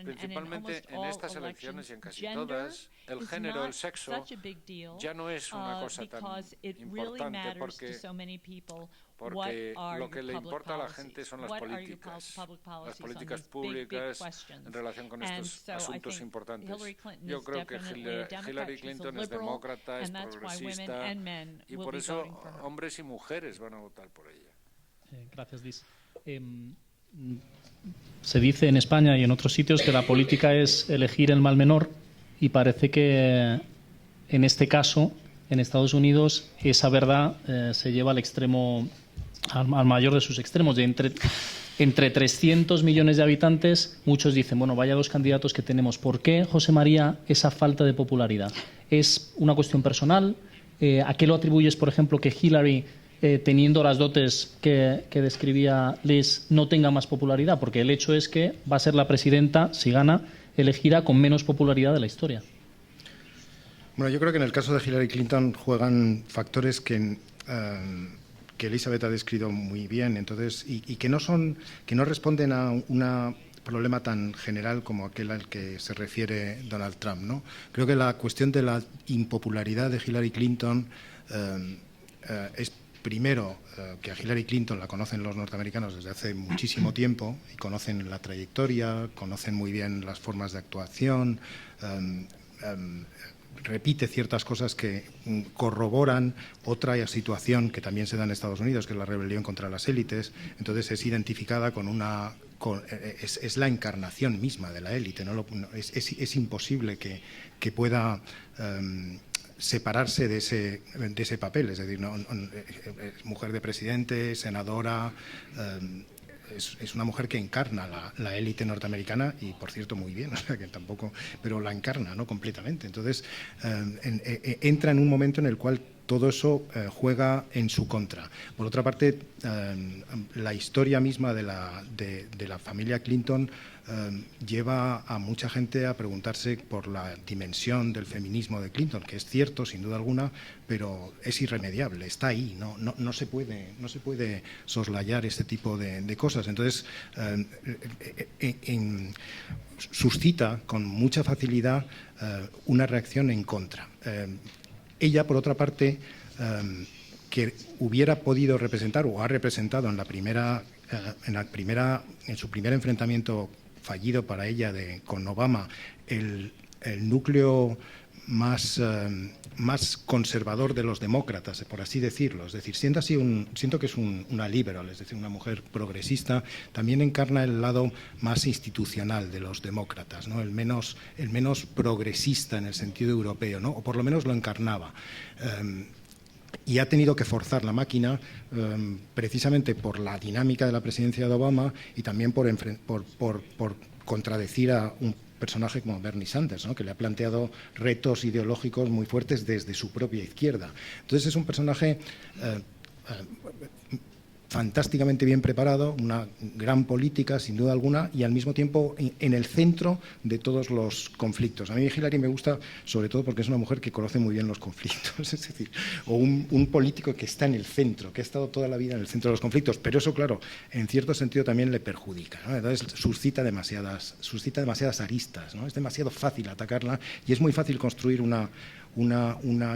Principalmente en estas elecciones y en casi todas, el género, el sexo, ya no es una cosa tan importante porque lo que le importa a la gente son las políticas públicas en relación con estos asuntos importantes. Yo creo que Hillary Clinton es demócrata, es progresista, y por eso hombres y mujeres van a votar por ella. Gracias, Liz. Se dice en España y en otros sitios que la política es elegir el mal menor, y parece que en este caso, en Estados Unidos, esa verdad se lleva al extremo, al mayor de sus extremos. De entre 300 millones de habitantes, muchos dicen, bueno, vaya dos candidatos que tenemos. ¿Por qué, José María, esa falta de popularidad? ¿Es una cuestión personal? ¿A qué lo atribuyes, por ejemplo, que Hillary teniendo las dotes que describía Liz, no tenga más popularidad? Porque el hecho es que va a ser la presidenta, si gana, elegida con menos popularidad de la historia. Bueno, yo creo que en el caso de Hillary Clinton juegan factores que Elizabeth ha descrito muy bien, entonces, y que no responden a un problema tan general como aquel al que se refiere Donald Trump, ¿no? Creo que la cuestión de la impopularidad de Hillary Clinton es primero que a Hillary Clinton la conocen los norteamericanos desde hace muchísimo tiempo y conocen la trayectoria, conocen muy bien las formas de actuación, repite ciertas cosas que corroboran otra situación que también se da en Estados Unidos, que es la rebelión contra las élites. Entonces es identificada es la encarnación misma de la élite, ¿no? Es imposible que pueda separarse de ese papel, es decir, es mujer de presidente, senadora, es una mujer que encarna la élite norteamericana y, por cierto, muy bien, o sea que tampoco, pero la encarna, ¿no?, completamente. Entonces, entra en un momento en el cual todo eso juega en su contra. Por otra parte, la historia misma de la familia Clinton lleva a mucha gente a preguntarse por la dimensión del feminismo de Clinton, que es cierto, sin duda alguna, pero es irremediable, está ahí, no se puede soslayar este tipo de cosas. Entonces, suscita con mucha facilidad una reacción en contra. Ella, por otra parte, que hubiera podido representar o ha representado en su primer enfrentamiento fallido para ella con Obama, el núcleo más conservador de los demócratas, por así decirlo. Es decir, siento que es una liberal, es decir, una mujer progresista, también encarna el lado más institucional de los demócratas, ¿no? El menos progresista en el sentido europeo, ¿no? O por lo menos lo encarnaba. Y ha tenido que forzar la máquina precisamente por la dinámica de la presidencia de Obama y también por contradecir a un personaje como Bernie Sanders, ¿no?, que le ha planteado retos ideológicos muy fuertes desde su propia izquierda. Entonces es un personaje fantásticamente bien preparado, una gran política, sin duda alguna, y al mismo tiempo en el centro de todos los conflictos. A mí Hillary me gusta sobre todo porque es una mujer que conoce muy bien los conflictos, es decir, o un político que está en el centro, que ha estado toda la vida en el centro de los conflictos, pero eso, claro, en cierto sentido también le perjudica, ¿no? Entonces suscita demasiadas aristas, ¿no? Es demasiado fácil atacarla y es muy fácil construir una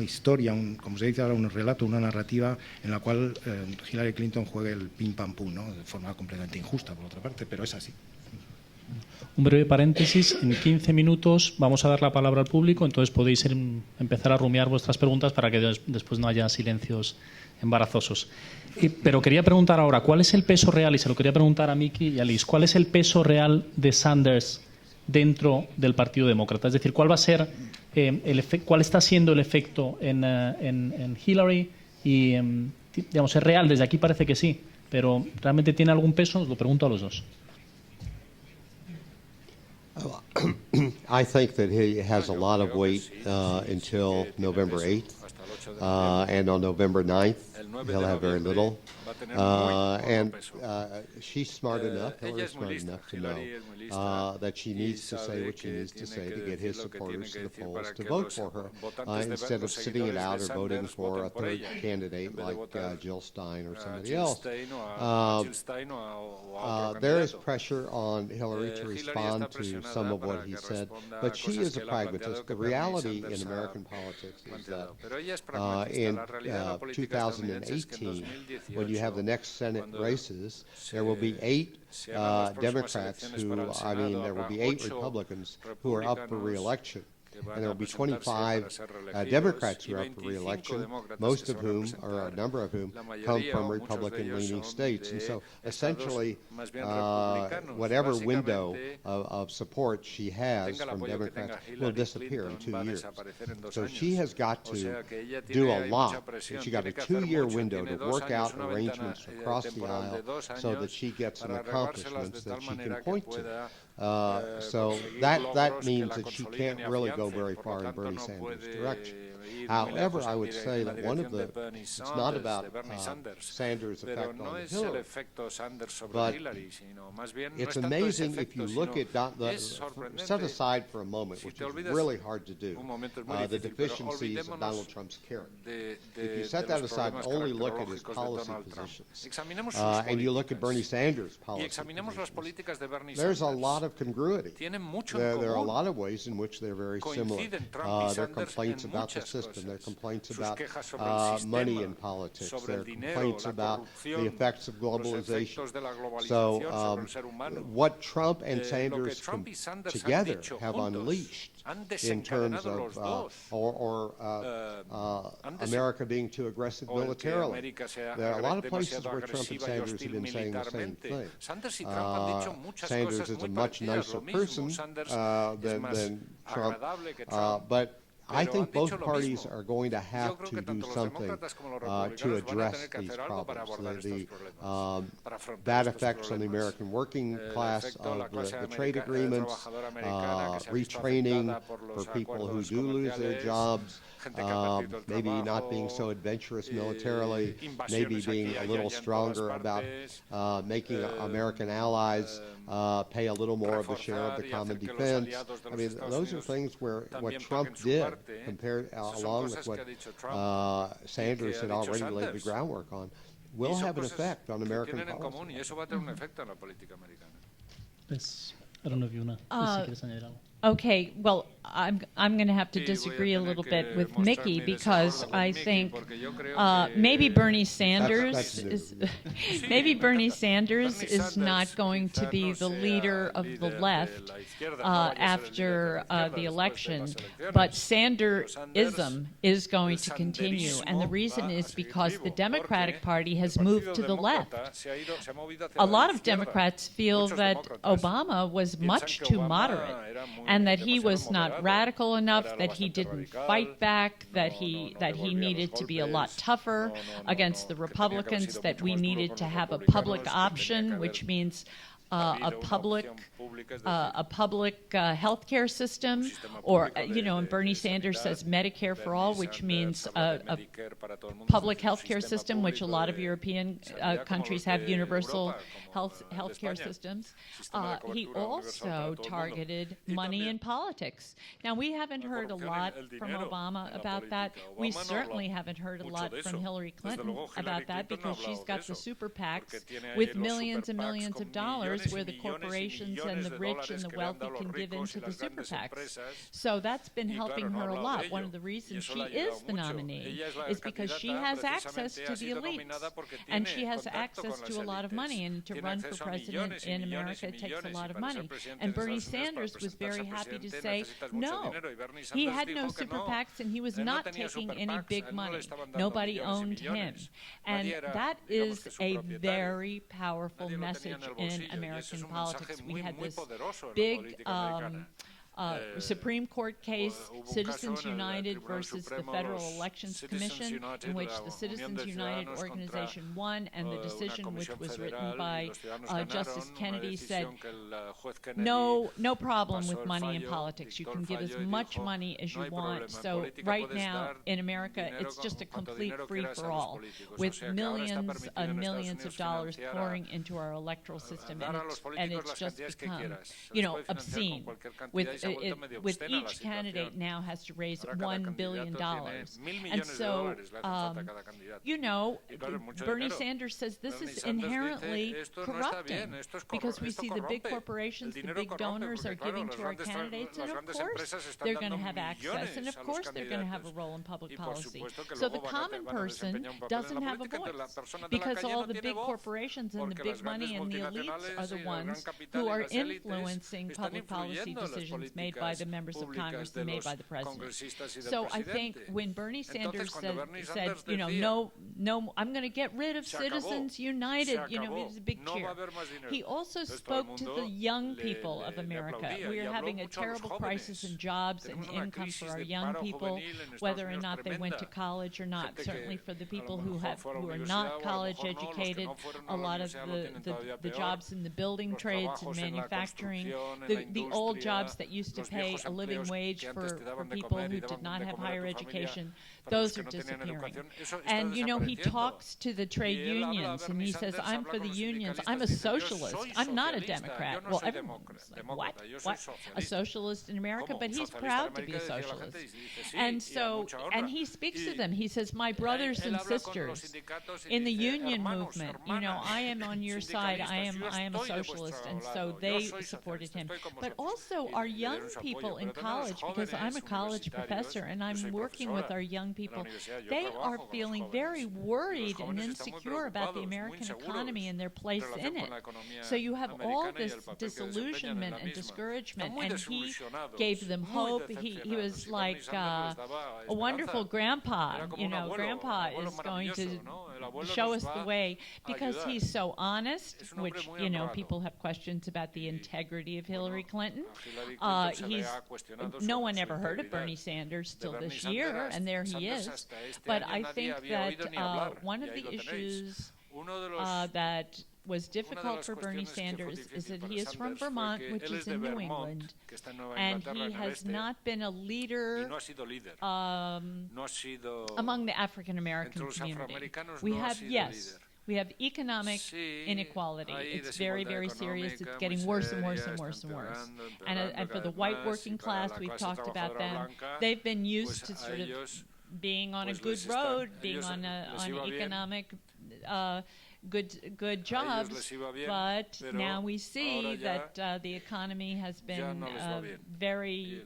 historia, como se dice ahora, un relato, una narrativa en la cual Hillary Clinton juegue el pim pam pum, ¿no?, de forma completamente injusta, por otra parte, pero es así. Un breve paréntesis, en 15 minutos vamos a dar la palabra al público, entonces podéis empezar a rumiar vuestras preguntas para que después no haya silencios embarazosos. Pero quería preguntar ahora, ¿cuál es el peso real? Y se lo quería preguntar a Miki y a Liz, ¿cuál es el peso real de Sanders dentro del Partido Demócrata? Es decir, ¿cuál va a ser cuál está siendo el efecto en Hillary? Y, digamos, es real, desde aquí parece que sí, pero ¿realmente tiene algún peso? Os lo pregunto a los dos. I think that he has a lot of weight until November 8th, and on November 9th, he'll have very little. She's smart enough, Hillary's smart enough to know that she needs to say what she needs to say to get his supporters to the polls to vote for her, instead of sitting it out or voting for a third candidate like Jill Stein or somebody else. There is pressure on Hillary to respond to some of what he said, but she is a pragmatist. The reality in American politics is that in 2018, when you have the next Senate races, there will be 8 Democrats there will be 8 Republicans who are up for re-election. And there will be 25 Democrats who are up for re-election, most of whom, or a number of whom, come from Republican-leaning states. And so, essentially, whatever window of support she has from Democrats will disappear in 2 years. So she has got to do a lot. She's got a 2-year window to work out arrangements across the aisle so that she gets some accomplishments that she can point to. So that means that she can't really go very far in Bernie Sanders' direction. However, I would say that one of the, it's not about Sanders' effect on Hillary, but it's amazing if you look at, set aside for a moment, which is really hard to do, the deficiencies of Donald Trump's character. If you set that aside and only look at his policy positions, and you look at Bernie Sanders' policy positions, there's a lot of congruity. There are a lot of ways in which they're very similar. Their complaints about the system, their complaints about money in politics, their complaints about the effects of globalization. So what Trump and Sanders together have unleashed in terms of America being too aggressive militarily. There are a lot of places where Trump and Sanders have been saying the same thing. Sanders is a much nicer person than Trump, but I think both parties are going to have to do something to address these problems. The bad effects on the American working class of the trade agreements, retraining for people who do lose their jobs, maybe not being so adventurous militarily, maybe being a little stronger about making American allies pay a little more of a share of the common defense. I mean, those are things where what Trump did, compared along with what Sanders had already laid the groundwork on, will have an effect on American policy. I don't know if you want to. Okay, well, I'm going to have to disagree a little bit with Mickey because I think maybe Bernie Sanders is not going to be the leader of the left after the election, but Sanderism is going to continue, and the reason is because the Democratic Party has moved to the left. A lot of Democrats feel that Obama was much too moderate, and that he was not radical enough, that he didn't fight back, that he needed to be a lot tougher against the Republicans, that we needed to have a public option, which means a public health care system, or, and Bernie Sanders says Medicare for all, which means a public health care system, which a lot of European countries have universal health care systems. He also targeted money in politics. Now, we haven't heard a lot from Obama about that. We certainly haven't heard a lot from Hillary Clinton about that, because she's got the super PACs with millions and millions of dollars, where the corporations and the rich and the wealthy can give into the super PACs. So that's been helping her a lot. One of the reasons she is the nominee is because she has access to the elites, and she has access to a lot of money, and to run for president in America takes a lot of money. And Bernie Sanders was very happy to say, no, he had no super PACs, and he was not taking any big money. Nobody owned him. And that is a very powerful message in American politics. We had this big Supreme Court case, Citizens United versus the Federal Elections Commission, in which the Citizens United organization won, and the decision, which was written by Justice Kennedy, said, no problem with money in politics. You can give as much money as you want. So right now in America, it's just a complete free-for-all, with millions and millions of dollars pouring into our electoral system, and it's just become, obscene. With each candidate now has to raise $1 billion. And so, Bernie Sanders says this is inherently corrupting, because we see the big corporations, the big donors are giving to our candidates, and of course they're going to have access, and of course they're going to have a role in public policy. So the common person doesn't have a voice, because all the big corporations and the big money and the elites are the ones who are influencing public policy decisions made by the members of Congress and made by the president. So I think when Bernie Sanders said, no, I'm going to get rid of Citizens United, it was a big cheer. He also spoke to the young people of America. We are having a terrible crisis in jobs and income for our young people, whether or not they went to college or not. Certainly for the people who are not college educated, a lot of the jobs in the building trades and manufacturing, the old jobs that used used to pay a living wage for people who did not have higher education, those are disappearing. And, you know, he talks to the trade unions and he says, I'm for the unions. I'm a socialist. I'm not a Democrat. Well, everyone's like, what? A socialist in America? But he's proud to be a socialist. And so, and he speaks to them. He says, my brothers and sisters in the union movement, you know, I am on your side. I am a socialist. And so they supported him. But also our young people in college, because I'm a college professor and I'm working with our young people, they are feeling very worried and insecure about the American economy and their place in it. So you have all this disillusionment and discouragement, and he gave them hope. He was like a wonderful grandpa. You know, grandpa is going to show us the way because he's so honest, which, you know, people have questions about the integrity of Hillary Clinton. No one ever heard of Bernie Sanders till this year, and there he is. But I think that one of the issues that was difficult for Bernie Sanders is that he is from Vermont, which is in New England, and he has not been a leader among the African American community. We have economic inequality. It's very, very serious. It's getting worse and worse and worse and worse. And for the white working class, we've talked about them. They've been used to sort of being on a good road, being on economic good jobs, but now we see that the economy has been very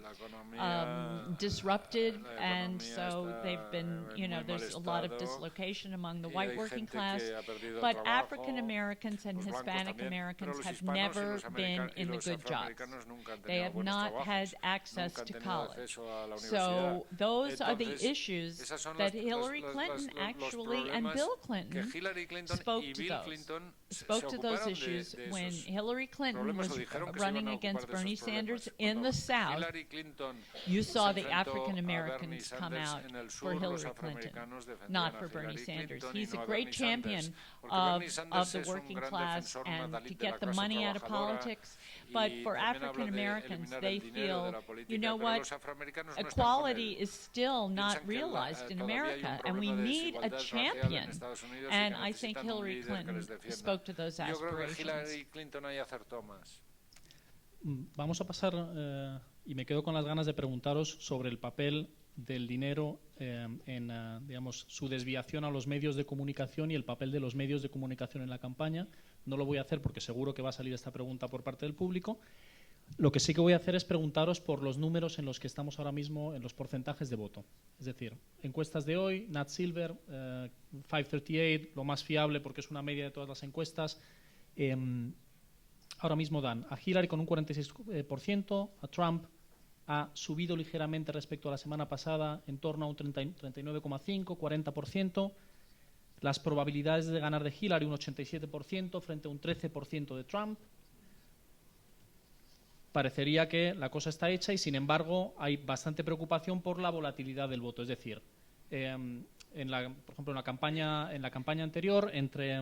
disrupted, and so they've been, you know, there's a lot of dislocation among the white working class, but African Americans and Hispanic Americans have never been in the good jobs. They have not had access to college. So those are the issues that Hillary Clinton actually and Bill Clinton spoke to those issues when Hillary Clinton was running against Bernie Sanders in the South. You saw the African Americans come out for Hillary Clinton, not for Bernie Sanders. He's a great champion of the working class and to get the money out of politics. But for African Americans, they feel, you know what, equality is still not realized in America, and we need a champion. And I think Hillary Clinton spoke to those aspirations. Vamos a pasar, y me quedo con las ganas de preguntaros sobre el papel del dinero en digamos, su desviación a los medios de comunicación y el papel de los medios de comunicación en la campaña. No lo voy a hacer porque seguro que va a salir esta pregunta por parte del público. Lo que sí que voy a hacer es preguntaros por los números en los que estamos ahora mismo en los porcentajes de voto. Es decir, encuestas de hoy, Nat Silver, 538, lo más fiable porque es una media de todas las encuestas. Ahora mismo dan a Hillary con un 46%, a Trump ha subido ligeramente respecto a la semana pasada, en torno a un 39,5%, 40%. Las probabilidades de ganar de Hillary un 87% frente a un 13% de Trump. Parecería que la cosa está hecha y, sin embargo, hay bastante preocupación por la volatilidad del voto. Es decir, por ejemplo, en la campaña anterior, entre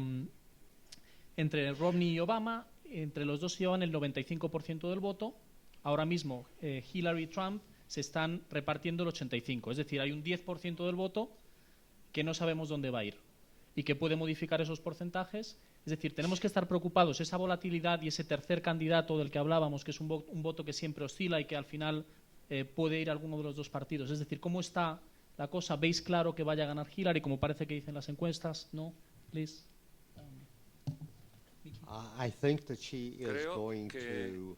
Romney y Obama, entre los dos se llevan el 95% del voto. Ahora mismo, Hillary y Trump se están repartiendo el 85%. Es decir, hay un 10% del voto que no sabemos dónde va a ir y que puede modificar esos porcentajes. Es decir, tenemos que estar preocupados. Esa volatilidad y ese tercer candidato del que hablábamos, que es un voto que siempre oscila y que al final puede ir a alguno de los dos partidos. Es decir, ¿cómo está la cosa? ¿Veis claro que vaya a ganar Hillary, como parece que dicen las encuestas? ¿No? Please. I think that she is going to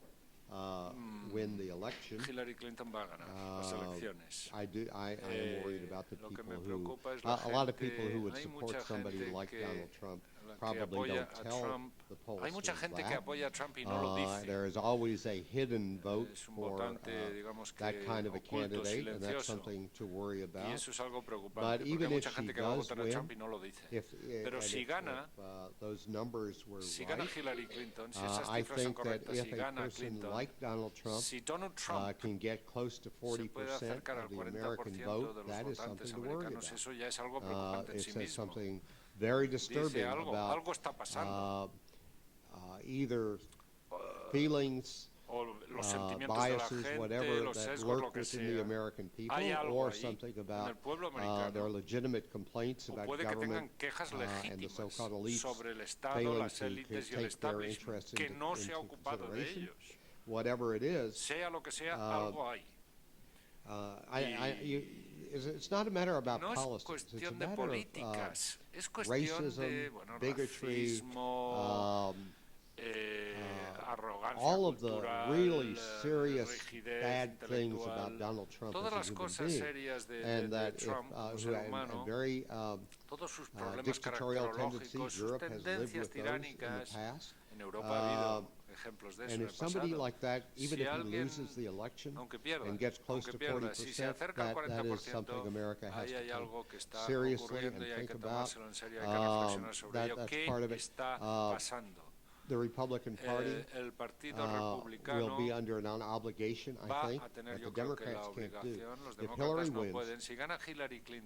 win the election. Hillary Clinton va a ganar las elecciones. I am worried about the people who, a lot of people who would support somebody like Donald Trump probably don't tell the pollsters Hay mucha gente que that. apoya a Trump y no lo dice. There is always a hidden vote for that kind of a oculto, candidate, and that's silencioso. something to worry Y about. eso es algo But preocupante, porque even hay if mucha she gente que va a does votar a win, Trump y no lo dice. Pero and si if, gana, those numbers were si gana right, Hillary Clinton, si esas I cifras son think that correctas, if si a gana person Clinton, like Donald Trump si Donald Trump can get close to 40% puede acercar al of the 40% American de vote, los that is something votantes to worry americanos, about. eso ya es algo preocupante en It sí says mismo. something very disturbing Dice algo about está pasando. either feelings O biases, whatever that lurk within the American people, or something about their legitimate complaints about government and the so-called elites failing to take their interests into consideration. Whatever it is, it's not a matter about policies. It's a matter of racism, bigotry, all of the really serious bad things about Donald Trump as a human being, and that and very dictatorial tendencies. Europe has lived with those in the past. And if somebody like that, even if he loses the election and gets close to 40%, that is something America has to take seriously and think about. That's part of it. The Republican Party will be under an obligation, I think, that the Democrats can't do. If Hillary wins,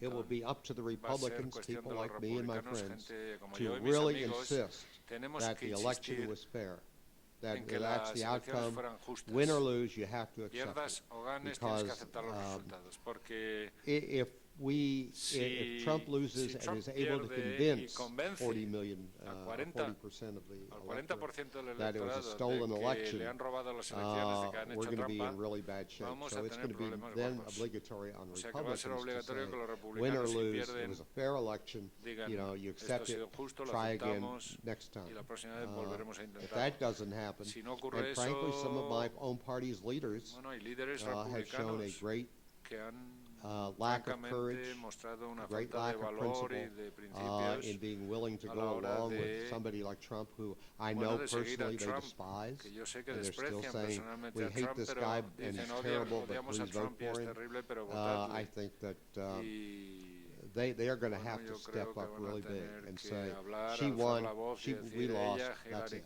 it will be up to the Republicans, people like me and my friends, to really insist that the election was fair. That's the outcome. Win or lose, you have to accept it. Because if Trump loses and is able to convince 40% of the electorate that it was a stolen election, we're going to be in really bad shape. So it's going to be then obligatory on Republicans to say, win or lose, it was a fair election, you accept it, try again next time. If that doesn't happen, and frankly, some of my own party's leaders have shown a great lack of courage, great lack of principle in being willing to go along with somebody like Trump, who I know personally they despise, and they're still saying, we hate this guy and he's terrible, but please vote for him. I think that they are going to have to step up really big and say, she won, we lost, that's it.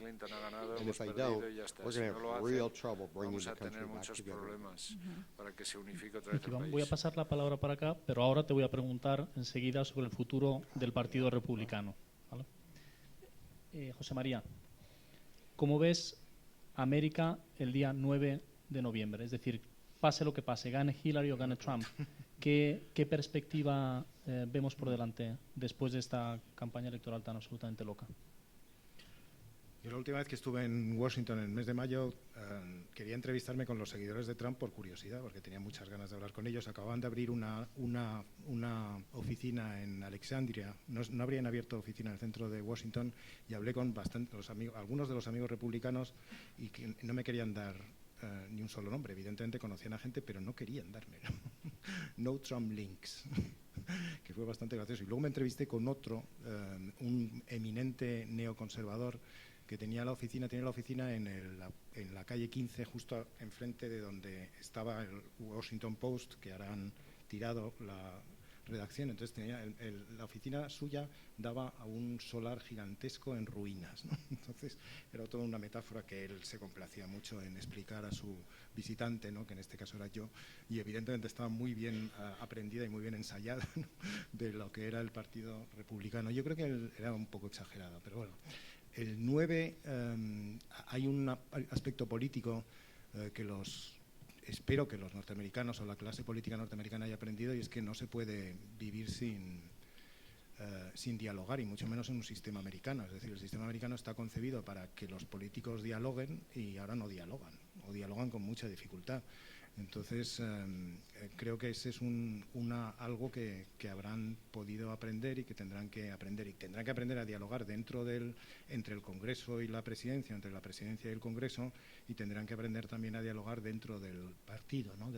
And if they don't, we're going to have real trouble bringing the country back together. Voy a pasar la palabra para acá, pero ahora te voy a preguntar enseguida sobre el futuro del Partido Republicano. ¿Vale? José María, ¿cómo ves América el día 9 de noviembre? Es decir, pase lo que pase, gane Hillary o gane Trump, ¿qué perspectiva vemos por delante después de esta campaña electoral tan absolutamente loca? Yo la última vez que estuve en Washington en el mes de mayo quería entrevistarme con los seguidores de Trump por curiosidad, porque tenía muchas ganas de hablar con ellos. Acababan de abrir una oficina en Alexandria, no habrían abierto oficina en el centro de Washington, y hablé con algunos de los amigos republicanos y que no me querían dar ni un solo nombre. Evidentemente conocían a gente, pero no querían dármelo. No Trump links, que fue bastante gracioso. Y luego me entrevisté con otro, un eminente neoconservador que tenía la oficina en la calle 15, justo enfrente de donde estaba el Washington Post, que ahora han tirado la redacción. Entonces la oficina suya daba a un solar gigantesco en ruinas, ¿no? Entonces era toda una metáfora que él se complacía mucho en explicar a su visitante, ¿no? Que en este caso era yo, y evidentemente estaba muy bien aprendida y muy bien ensayada, ¿no? De lo que era el Partido Republicano. Yo creo que él era un poco exagerado, pero bueno. El 9 hay un aspecto político que espero que los norteamericanos o la clase política norteamericana haya aprendido, y es que no se puede vivir sin dialogar, y mucho menos en un sistema americano. Es decir, el sistema americano está concebido para que los políticos dialoguen, y ahora no dialogan, o dialogan con mucha dificultad. Entonces, creo que ese es algo que habrán podido aprender y que tendrán que aprender. Y tendrán que aprender a dialogar entre el Congreso y la Presidencia, entre la Presidencia y el Congreso, y tendrán que aprender también a dialogar dentro del partido, ¿no?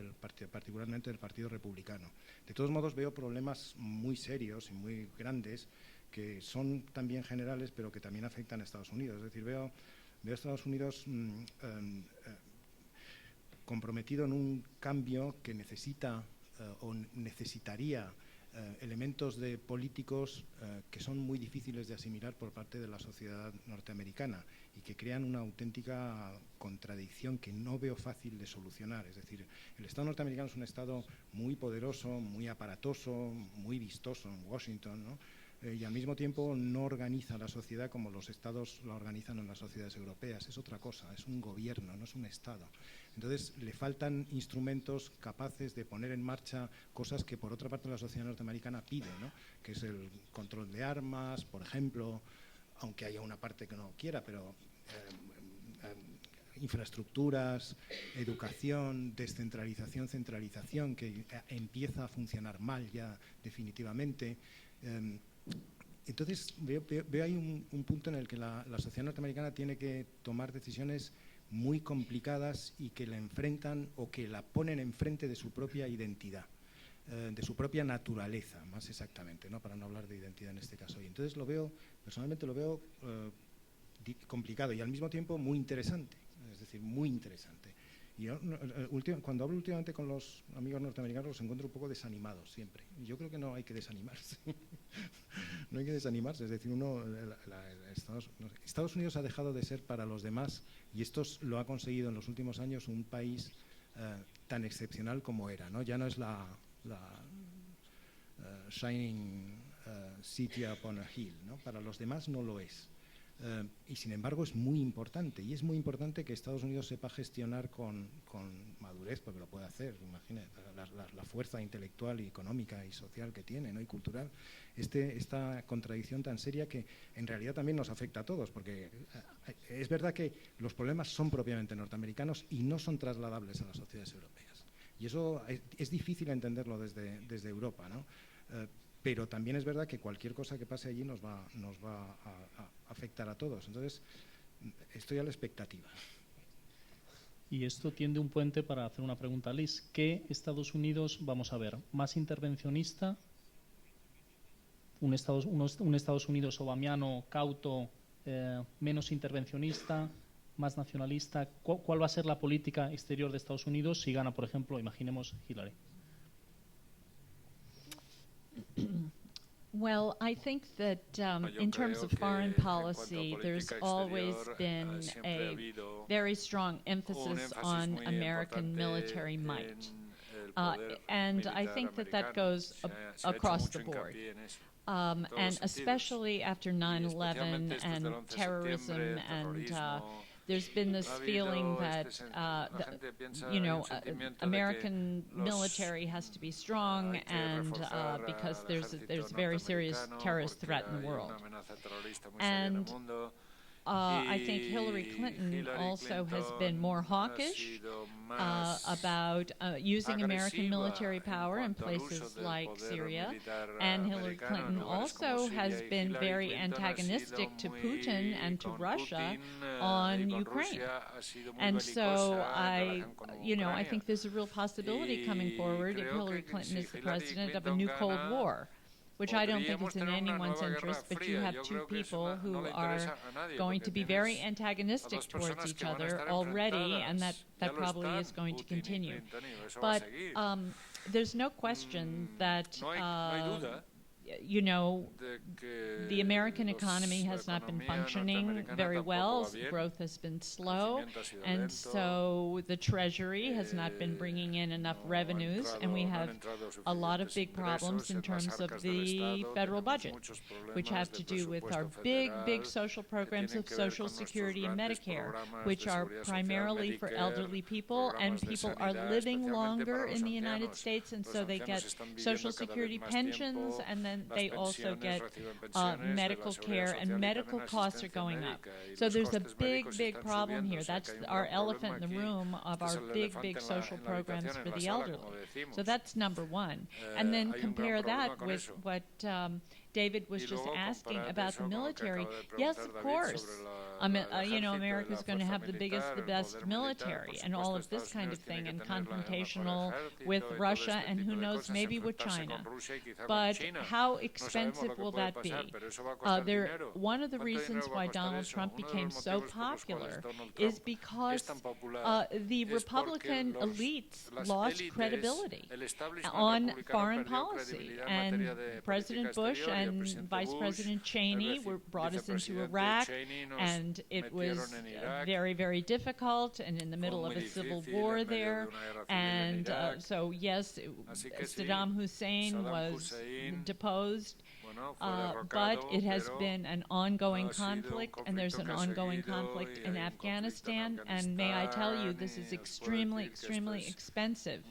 Particularmente del Partido Republicano. De todos modos, veo problemas muy serios y muy grandes que son también generales, pero que también afectan a Estados Unidos. Es decir, veo a Estados Unidos comprometido en un cambio que necesitaría elementos de políticos que son muy difíciles de asimilar por parte de la sociedad norteamericana, y que crean una auténtica contradicción que no veo fácil de solucionar. Es decir, el Estado norteamericano es un Estado muy poderoso, muy aparatoso, muy vistoso en Washington, ¿no? y al mismo tiempo no organiza la sociedad como los estados la organizan en las sociedades europeas. Es otra cosa, es un gobierno, no es un estado. Entonces le faltan instrumentos capaces de poner en marcha cosas que por otra parte la sociedad norteamericana pide, ¿no? Que es el control de armas, por ejemplo, aunque haya una parte que no quiera, pero infraestructuras, educación, descentralización, centralización, que empieza a funcionar mal ya definitivamente. Entonces veo ahí un punto en el que la sociedad norteamericana tiene que tomar decisiones muy complicadas y que la enfrentan o que la ponen enfrente de su propia identidad, de su propia naturaleza, más exactamente, ¿no? Para no hablar de identidad en este caso. Y entonces personalmente lo veo complicado y al mismo tiempo muy interesante, es decir, muy interesante. Y yo, cuando hablo últimamente con los amigos norteamericanos los encuentro un poco desanimados siempre. Y yo creo que no hay que desanimarse. No hay que desanimarse. Es decir, Estados Unidos ha dejado de ser para los demás, y esto lo ha conseguido en los últimos años, un país tan excepcional como era, ¿no? Ya no es la shining city upon a hill, ¿no? Para los demás no lo es. Y sin embargo es muy importante, y es muy importante que Estados Unidos sepa gestionar con madurez, porque lo puede hacer, imagínate, la fuerza intelectual y económica y social que tiene, ¿no? Y cultural, esta contradicción tan seria que en realidad también nos afecta a todos, porque es verdad que los problemas son propiamente norteamericanos y no son trasladables a las sociedades europeas, y eso es difícil entenderlo desde Europa, ¿no? Pero también es verdad que cualquier cosa que pase allí nos va a afectar a todos. Entonces, estoy a la expectativa. Y esto tiende un puente para hacer una pregunta a Liz. ¿Qué Estados Unidos vamos a ver? ¿Más intervencionista? ¿Un Estados Unidos obamiano, cauto, menos intervencionista, más nacionalista? ¿Cuál va a ser la política exterior de Estados Unidos si gana, por ejemplo, imaginemos, Hillary? Well, I think that in terms of foreign policy, there's always been a very strong emphasis on American military might. And I think that goes across the board. And especially after 9/11 and terrorism, and there's been this feeling that, American military has to be strong, and because there's a very serious terrorist threat in the world. And I think Hillary Clinton also has been more hawkish about using American military power in places like Syria, and Hillary Clinton also has been very antagonistic to Putin and to Russia on Ukraine. And so I think there's a real possibility coming forward if Hillary Clinton is the president of a new Cold War, which I don't think is in anyone's interest, but you have two people who are going to be very antagonistic towards each other already, and that probably is going to continue. But there's no question that the American economy has not been functioning very well. Growth has been slow, and so the Treasury has not been bringing in enough revenues, and we have a lot of big problems in terms of the federal budget, which have to do with our big social programs of Social Security and Medicare, which are primarily for elderly people, and people are living longer in the United States, and so they get Social Security pensions, and then they also get medical care, and medical costs are going up. So there's a big problem here. That's our elephant in the room of our big social programs for the elderly. So that's number one. And then compare that with what David was just asking about the military. Yes, of course. America's going to have the best military, and all of this kind of thing, and confrontational with Russia, and who knows, maybe with China. But how expensive will that be? One of the reasons why Donald Trump became so popular is because the Republican elites lost credibility on forein policy, and President Bush and Vice President Cheney brought us into Iraq, and it was very difficult, and in the middle of a civil war there. And so, yes, Saddam Hussein was deposed, but it has been an ongoing conflict, and there's an ongoing conflict in Afghanistan, and may I tell you, this is extremely, extremely expensive.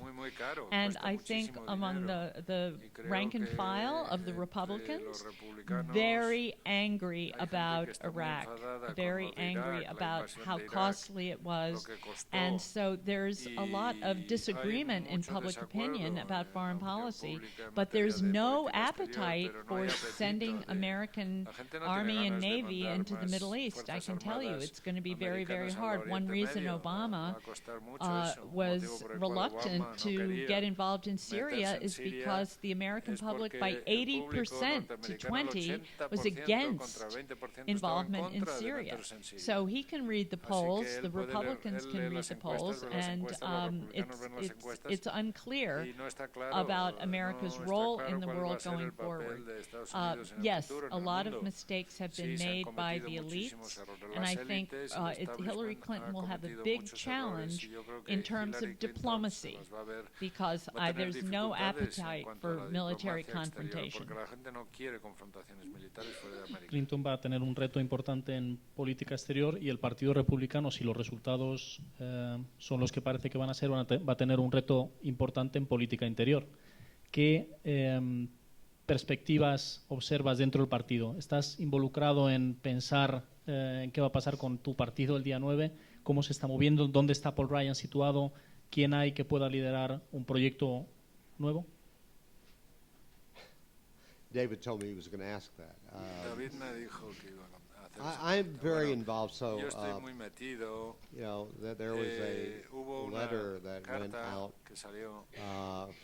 And I think among the rank and file of the Republicans, very angry about Iraq, very angry about how costly it was, and so there's a lot of disagreement in public opinion about foreign policy, but there's no appetite for sending American Army and Navy into the Middle East. I can tell you it's going to be very, very hard. One reason Obama was reluctant to get involved in Syria is because the American public, by 80% to 20%, was against involvement in Syria. So he can read the polls, the Republicans can read the polls, and it's unclear about America's role in the world going forward. Yes, a lot of mistakes have been made by the elites, and I think Hillary Clinton will have a big challenge in terms of diplomacy, because there's no appetite for military confrontation. Clinton va a tener un reto importante en política exterior, y el Partido Republicano, si los resultados son los que parece que van a ser, va a tener un reto importante en política interior. ¿Qué perspectivas observas dentro del partido? ¿Estás involucrado en pensar en qué va a pasar con tu partido el día 9? ¿Cómo se está moviendo? ¿Dónde está Paul Ryan situado? ¿Quién hay que pueda liderar un proyecto nuevo? David told me he was going to ask that. David me dijo que iba a hacer I'm very involved, so yo estoy muy metido. you know, there was a letter that went out que salió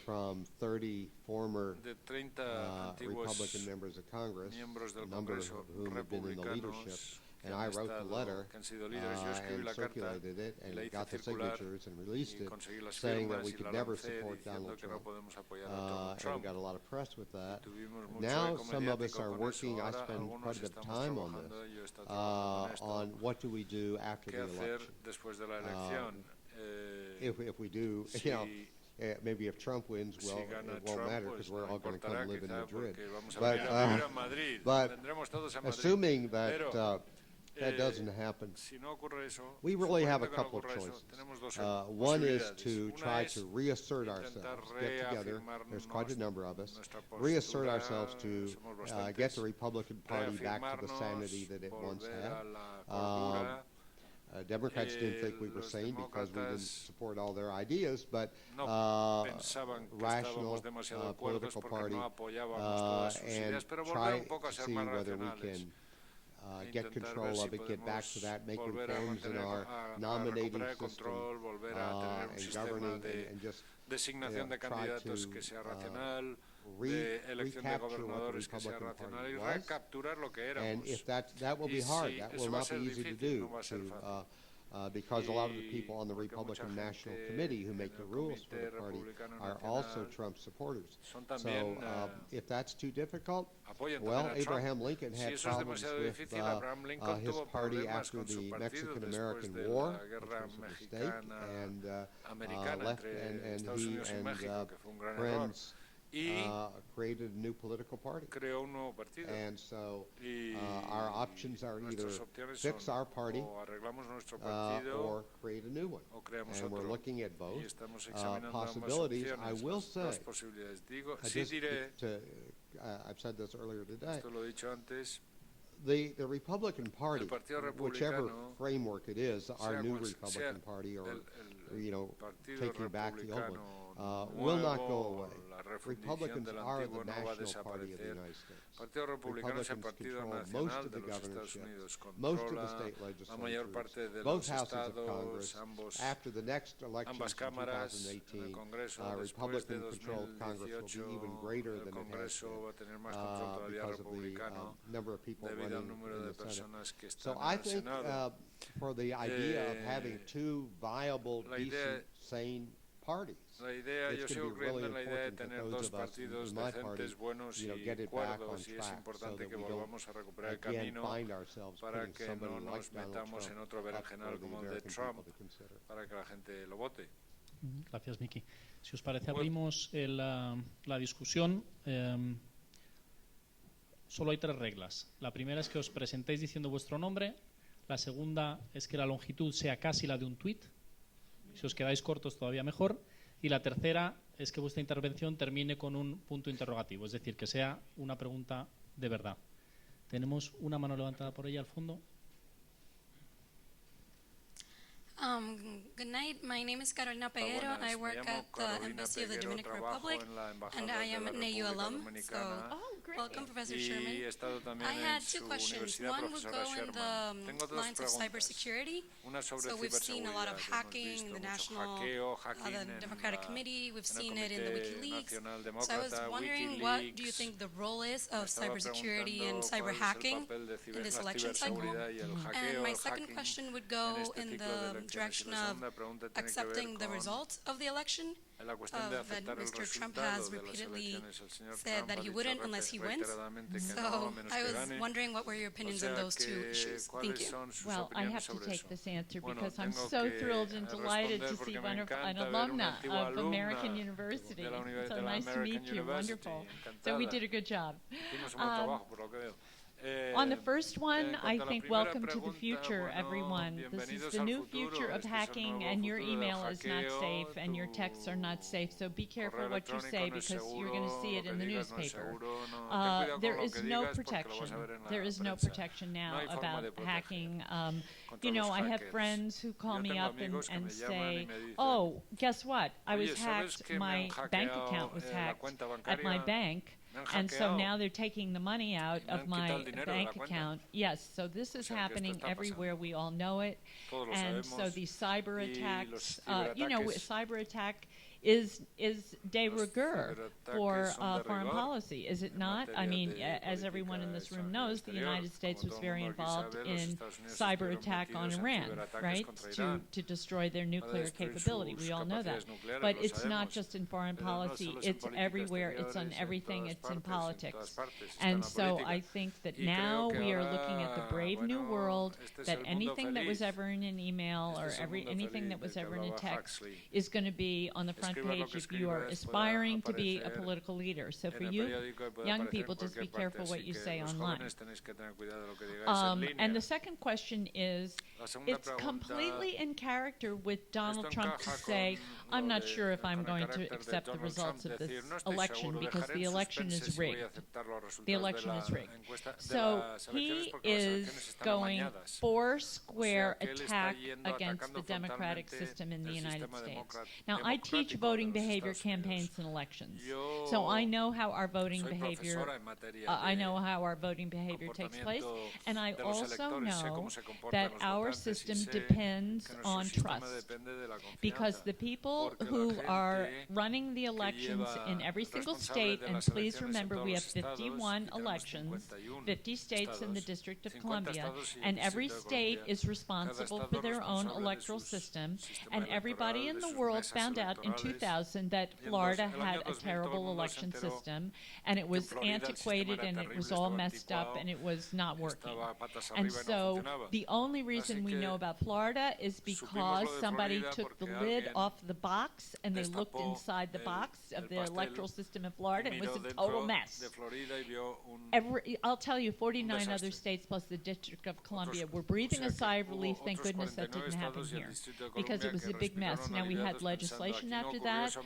from 30 former de 30 Republican members of Congress, miembros del a number of Congreso whom have been in the leadership. republicanos And I wrote the letter que han sido líderes. Yo escribí and la carta circulated it y la and hice got the circular signatures and released y it, conseguí las saying that firmas we y could la never lancé support diciendo Donald que no Trump. podemos apoyar a Donald And Trump. we got a lot of press with that. Tuvimos mucho Now eco some of us mediático are con working, eso. I Ahora spend algunos quite a bit of estamos time on trabajando, this, yo he estado trabajando en esto. on what do we do after ¿Qué the hacer election? después de la elección? If we do, si- you know, maybe if Trump wins, well, si gana it won't Trump, matter pues because we're no all going to come importará live in quizá Madrid. porque vamos a But, vivir a Madrid. but Vendremos todos a Madrid. assuming that Pero, that doesn't happen, si no ocurre eso, we really have a suponiendo que no couple of ocurra eso, choices. tenemos dos One is posibilidades. to Una try es to reassert intentar ourselves, get together, there's quite a number of us, nuestra reassert postura, ourselves to somos bastantes, get the Republican Party back to the reafirmarnos, sanity that it once volver had. a la cordura. Democrats didn't think we were Los sane because we didn't demócratas support all their ideas, but no pensaban que rational estábamos demasiado cuerdos political porque party no apoyábamos todas sus and ideas, pero volver try un poco a to ser see más whether we racionales. can get Intentar control ver si of it, get back to podemos that, make volver a reforms in mantener, our a nominating recuperar el system control, volver a tener un and sistema governing de and just designación de try candidatos to que sea racional, de elección de recapture what the gobernadores que sea Republican racional y Party was. recapturar lo que éramos. And if that will Y be hard, si that eso will va a not be ser easy to difícil, do, no va a ser fácil. because a lot of the people on the porque mucha Republican National gente Committee who en make the el rules for the Comité party Republicano are also Nacional Trump supporters. son So también, if that's too difficult, apoyan well, también a Trump. Abraham Lincoln Si had eso es problems demasiado with difícil, Abraham Lincoln his tuvo party problemas after con su the partido Mexican-American después de War, la which guerra was a mistake, mexicana and americana left, entre and Estados he Unidos y and México, que fue un gran error. friends Y created a new political party. creó un nuevo partido. And so Y our options are either nuestras opciones fix son our party o arreglamos nuestro partido or create a new one. o creamos And we're otro. looking at both Y estamos examinando ambas possibilities. I opciones, will las say, posibilidades. Digo, I sí just- diré, I've said this earlier today, esto lo he dicho antes, the Republican Party, el Partido whichever Republicano, framework it is, our sea new cual sea Republican Party, or el taking Partido back the old one, Republicano will not go nuevo, away. la refundición Republicans del are antiguo the no va a national party of the desaparecer. United States. El Partido Republicano es el Republicans Partido control most Nacional of de the los Estados governorships, Unidos, most of the controla state la mayor parte legislatures, de both los houses of estados, Congress. ambos, After the next elections ambas in cámaras, en el 2018, Congreso, después de Republican-controlled Congress will 2018, be even greater el than it has Congreso been va a tener más control todavía because of the republicano number of people debido al running número in de the Senate. personas que So están I en el think Senado. for the idea of having two viable, La idea- decent, sane parties, La idea, yo it's sigo going to be really creyendo en la idea de important that tener those dos of us partidos in my party, decentes, buenos y get it back on cuerdos, y es track so importante that que we don't volvamos a recuperar el again camino find ourselves para putting que somebody no like nos Donald metamos en Trump otro up berenjenal for the como el de American Trump people to consider. para que la gente lo vote. Gracias, Miki. Si os parece, Bueno. abrimos la discusión. solo hay 3 reglas. La primera es que os presentéis diciendo vuestro nombre. La segunda es que la longitud sea casi la de un tuit. Si os quedáis cortos, todavía mejor. Y la tercera es que vuestra intervención termine con un punto interrogativo, es decir, que sea una pregunta de verdad. Tenemos una mano levantada por ahí al fondo. Good night. My name is Carolina Peguero. I work at the Embassy of the Dominican Republic, and I am an AU alum. So, welcome, Professor Sherman. I had 2 questions. One would go in the lines of cybersecurity. So we've seen a lot of hacking in the the Democratic Committee. We've seen it in the WikiLeaks. So I was wondering, what do you think the role is of cybersecurity and cyber hacking in this election cycle? And my second question would go in the direction of accepting the results of the election, that Mr. Trump has repeatedly said that he wouldn't unless he wins. So I was wondering, what were your opinions on those 2 issues? Thank you. Well, I have to take this answer because I'm so thrilled and delighted to see an alumna of American University. So nice to meet you. Wonderful. So we did a good job. On the first one, I think welcome to the future, everyone. This is the new future of hacking, and your email is not safe, and your texts are not safe. So be careful what you say, because you're going to see it in the newspaper. There is no protection. There is no protection now about hacking. You know, I have friends who call me up and say, oh, guess what? I was hacked. My bank account was hacked at my bank. And so now they're taking the money out of my bank account. Yes, so this is happening everywhere. We all know it. And so these cyber attacks, you know, cyber attack is de rigueur for foreign policy, is it not? I mean, as everyone in this room knows, the United States was very involved in cyber attack on Iran, right, to destroy their nuclear capability. We all know that. But it's not just in foreign policy. It's everywhere. It's on everything. It's in politics. And so I think that now we are looking at the brave new world, that anything that was ever in an email or anything that was ever in a text is going to be on the front page if you are aspiring to be a political leader. So for you young people, just be careful what you say online. And the second question is, it's completely in character with Donald Trump to say, I'm not sure if I'm going to accept the results of this election because the election is rigged. The election is rigged. So he is going four-square attack against the democratic system in the United States. Now, I teach voting behavior campaigns and elections. So I know how our voting behavior takes place, and I also know that our system depends on trust, because the people who are running the elections in every single state, and please remember we have 51 elections, 50 states in the District of Columbia, and every state is responsible for their own electoral system, and everybody in the world found out in 2000 that Florida had a terrible election system, and it was antiquated, and it was all messed up, and it was not working. And so the only reason we know about Florida is because somebody took the lid off the box and they looked inside the box of the electoral system in Florida, and it was a total mess. I'll tell you, 49 other states plus the District of Columbia were breathing a sigh of relief. Thank goodness that didn't happen here, because it was a big mess. Now, we had legislation after that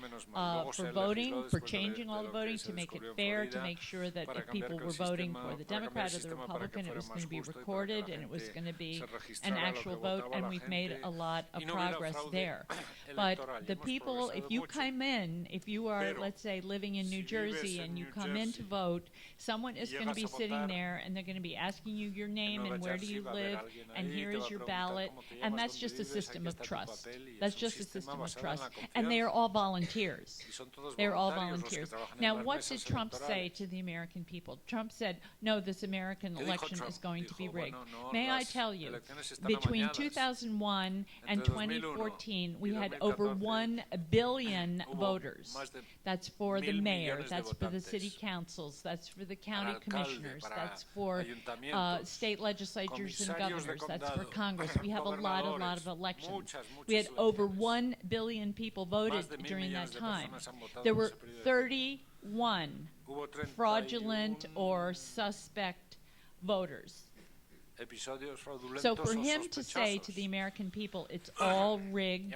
for voting, for changing all the voting to make it fair, to make sure that if people were voting for the Democrat or the Republican, it was going to be recorded and it was going to be an actual vote, and we've made a lot of progress there. But the people, if you come in, if you are, let's say, living in New Jersey and you come in to vote, someone is going to be sitting there and they're going to be asking you your name and where do you live, and here is your ballot, and that's just a system of trust. That's just a system of trust. And they are all volunteers. They're all volunteers. Now, what did Trump say to the American people? Trump said, no, this American election is going to be rigged. May I tell you, between 2001 and 2014, we had over 1 billion voters. That's for the mayor, that's for the city councils, that's for the county commissioners, that's for state legislatures and governors, that's for Congress. We have a lot of elections. We had over 1 billion people voted during that time. There were 31 fraudulent or suspect voters. So for him to say to the American people, it's all rigged,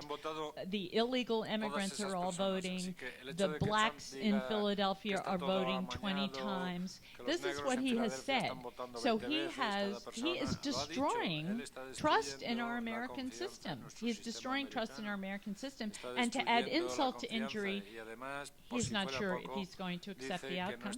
the illegal immigrants are all voting, the blacks in Philadelphia are voting 20 times, this is what he has said. So he is destroying trust in our American system. He's destroying trust in our American system. And to add insult to injury, he's not sure if he's going to accept the outcome.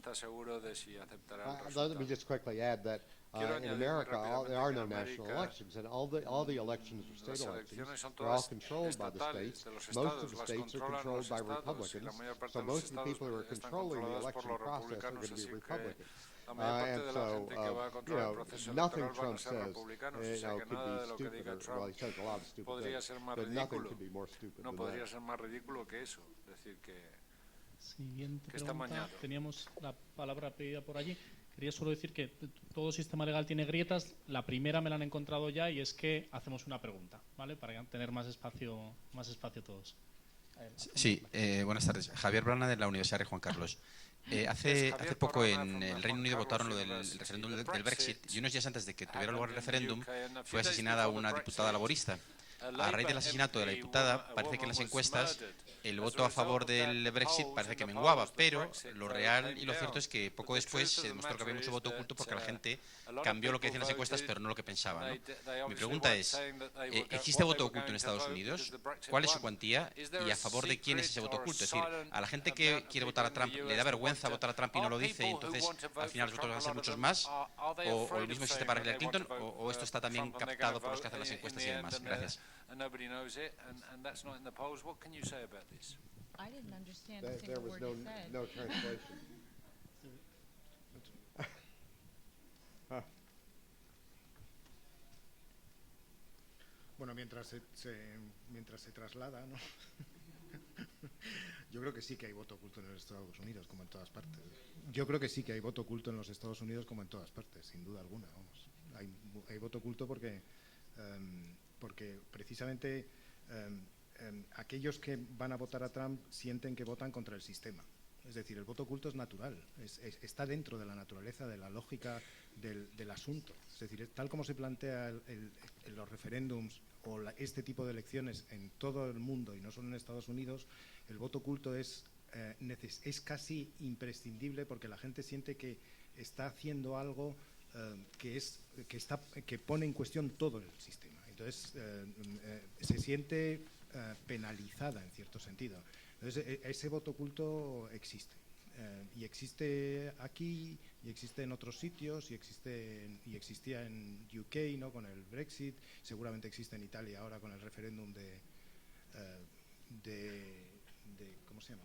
Let me just quickly add that in America, there are no national elections, and all the elections are state elections. They're all controlled by the states. Most of the states are controlled by Republicans, so most of the people who are controlling the election process are going to be Republicans. And so, nothing Trump says, could be stupid. Well, he says a lot of stupid things, but nothing could be more stupid than that. Siguiente pregunta. Teníamos la palabra pedida por allí. Quería solo decir que todo sistema legal tiene grietas. La primera me la han encontrado ya y es que hacemos una pregunta, ¿vale? Para tener más espacio todos. Sí, buenas tardes. Javier Blana, de la Universidad Rey Juan Carlos. Hace poco en el Reino Unido votaron lo del referéndum del Brexit y unos días antes de que tuviera lugar el referéndum fue asesinada una diputada laborista. A raíz del asesinato de la diputada, parece que en las encuestas el voto a favor del Brexit parece que menguaba, pero lo real y lo cierto es que poco después se demostró que había mucho voto oculto porque la gente cambió lo que decían las encuestas, pero no lo que pensaba, ¿no? Mi pregunta es, ¿existe voto oculto en Estados Unidos? ¿Cuál es su cuantía? ¿Y a favor de quién es ese voto oculto? Es decir, a la gente que quiere votar a Trump le da vergüenza votar a Trump y no lo dice, y entonces al final los votos van a ser muchos más, o lo mismo existe para Hillary Clinton, o esto está también captado por los que hacen las encuestas y demás. Gracias. Nobody knows it, and that's not in the polls. What can you say about this? I didn't understand a single word he said. No translation. Bueno, mientras se traslada, ¿no? Yo creo que sí que hay voto oculto en los Estados Unidos, como en todas partes. Yo creo que sí que hay voto oculto en los Estados Unidos, como en todas partes, sin duda alguna. Vamos. Hay voto oculto porque precisamente aquellos que van a votar a Trump sienten que votan contra el sistema. Es decir, el voto oculto es natural, está dentro de la naturaleza, de la lógica del asunto. Es decir, tal como se plantea los referéndums o este tipo de elecciones en todo el mundo y no solo en Estados Unidos, el voto oculto es casi imprescindible porque la gente siente que está haciendo algo que pone en cuestión todo el sistema. Entonces, se siente penalizada en cierto sentido. Entonces, ese voto oculto existe. Y existe aquí, y existe en otros sitios, y existía en UK, ¿no?, con el Brexit, seguramente existe en Italia ahora con el referéndum de ¿cómo se llama?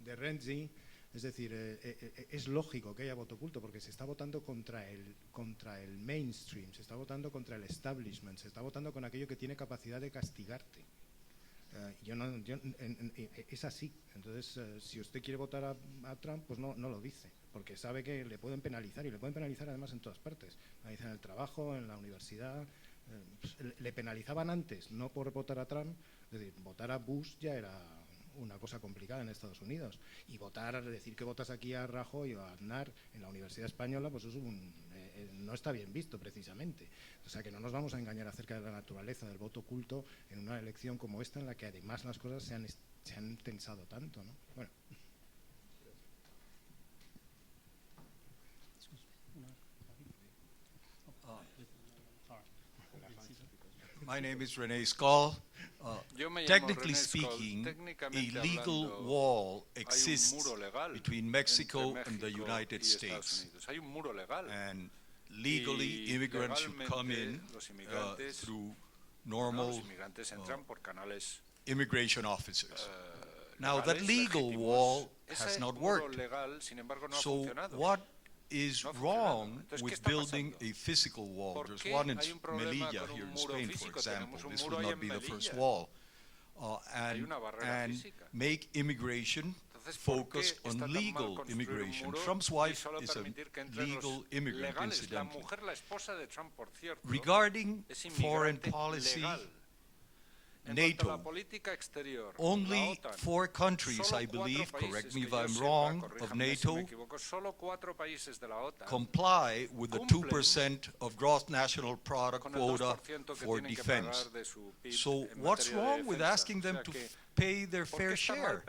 De Renzi. Es decir, es lógico que haya voto oculto porque se está votando contra el mainstream, se está votando contra el establishment, se está votando con aquello que tiene capacidad de castigarte. Es así. Entonces, si usted quiere votar a Trump, pues no lo dice, porque sabe que le pueden penalizar, y le pueden penalizar además en todas partes. Penalizan en el trabajo, en la universidad. Le penalizaban antes, no por votar a Trump. Es decir, votar a Bush ya era una cosa complicada en Estados Unidos, y decir que votas aquí a Rajoy o a Aznar en la Universidad Española, pues eso no está bien visto precisamente. O sea que no nos vamos a engañar acerca de la naturaleza del voto oculto en una elección como esta, en la que además las cosas se han tensado tanto, ¿no? Bueno. My name is René Skoll. Technically speaking, a legal wall exists between Mexico and the United States. And legally, immigrants should come in through normal immigration officers. Now, that legal wall has not worked. So what is wrong with building a physical wall? There's one in Melilla here in Spain, for example. This will not be the first wall. And make immigration focus on legal immigration. Trump's wife is a legal immigrant, incidentally. Regarding foreign policy, NATO. Only 4 countries, I believe, correct me if I'm wrong, of NATO comply with the 2% of gross national product quota for defense. So what's wrong with asking them to pay their fair share?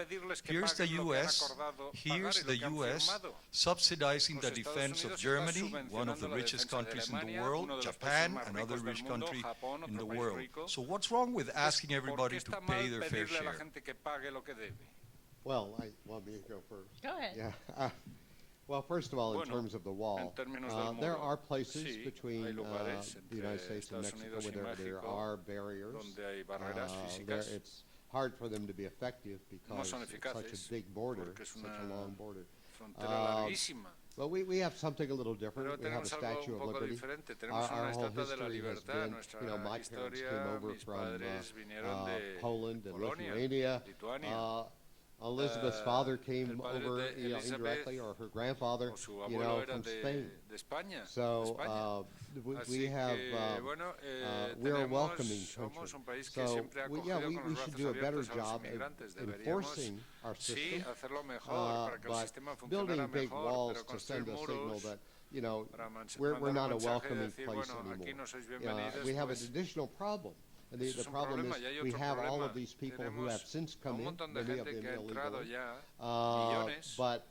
Here's the US subsidizing the defense of Germany, one of the richest countries in the world, Japan, another rich country in the world. So what's wrong with asking everybody to pay their fair share? Well, I want me to go first. Go ahead. Yeah. Well, first of all, in terms of the wall, there are places between the United States and Mexico where there are barriers. It's hard for them to be effective because it's such a big border, such a long border. But we have something a little different. We have a Statue of Liberty. Our whole history has been, my parents came over from Poland and Lithuania. Elizabeth's father came over, indirectly, or her grandfather, from Spain. So we have, we're a welcoming country. So we should do a better job of enforcing our system, but building big walls to send a signal that, we're not a welcoming place anymore. We have an additional problem. And the problem is we have all of these people who have since come in, many of them illegally, but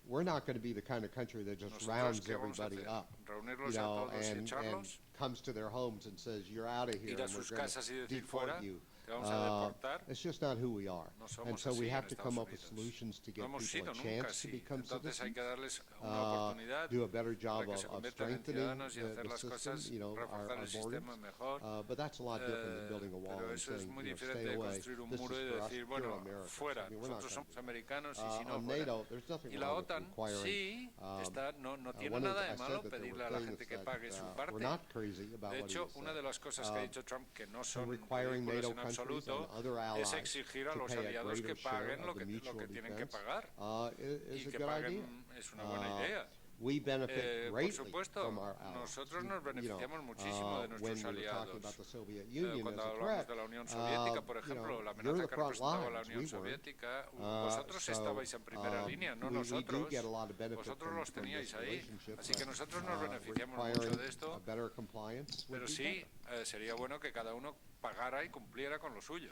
we're not going to be the kind of country that just rounds everybody up, and comes to their homes and says, you're out of here and we're going to deport you. It's just not who we are. And so we have to come up with solutions to give people a chance to become citizens, do a better job of strengthening the system, our border. But that's a lot different than building a wall and saying, stay away. This is for us, you're Americans. I mean, we're not on NATO, there's nothing wrong with requiring. One of the I said that there were things that we're not crazy about what he said. Requiring NATO countries and other allies to pay a greater share of the mutual defense is a good idea. We benefit greatly from our allies. When we were talking about the Soviet Union as a threat, you're the front lines, we weren't. We do get a lot of benefit from this relationship. Requiring a better compliance would be better. Sería bueno que cada uno pagara y cumpliera con lo suyo.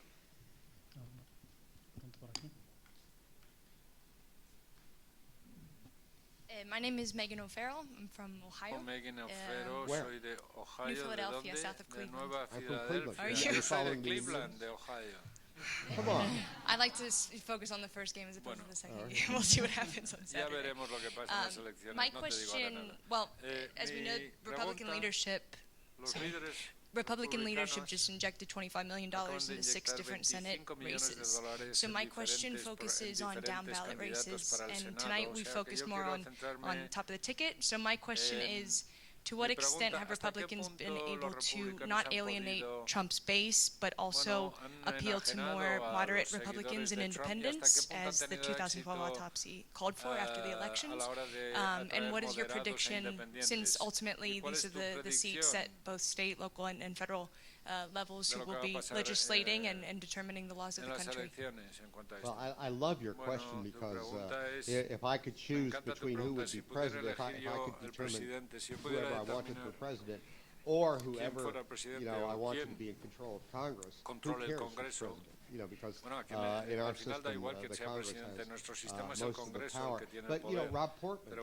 My name is Megan O'Farrell. I'm from Ohio. Megan O'Farrell, soy de Ohio. New Philadelphia, south of Cleveland. I'm from Cleveland. Are you? Soy de Cleveland, de Ohio. Come on. I like to focus on the first game as opposed to the second game. We'll see what happens on Saturday. Ya veremos lo que pasa en las elecciones. My question, well, as we know, Republican leadership just injected $25 million into 6 different Senate races. So my question focuses on down-ballot races, and tonight we focused more on top of the ticket. So my question is, to what extent have Republicans been able to not alienate Trump's base, but also appeal to more moderate Republicans and independents, as the 2012 autopsy called for after the elections? And what is your prediction, since ultimately these are the seats at both state, local, and federal levels who will be legislating and determining the laws of the country? Well, I love your question because if I could choose between who would be president, if I could determine whoever I wanted for president, or whoever I wanted to be in control of Congress, who cares who's president? Because in our system, the Congress has most of the power. But, Rob Portman,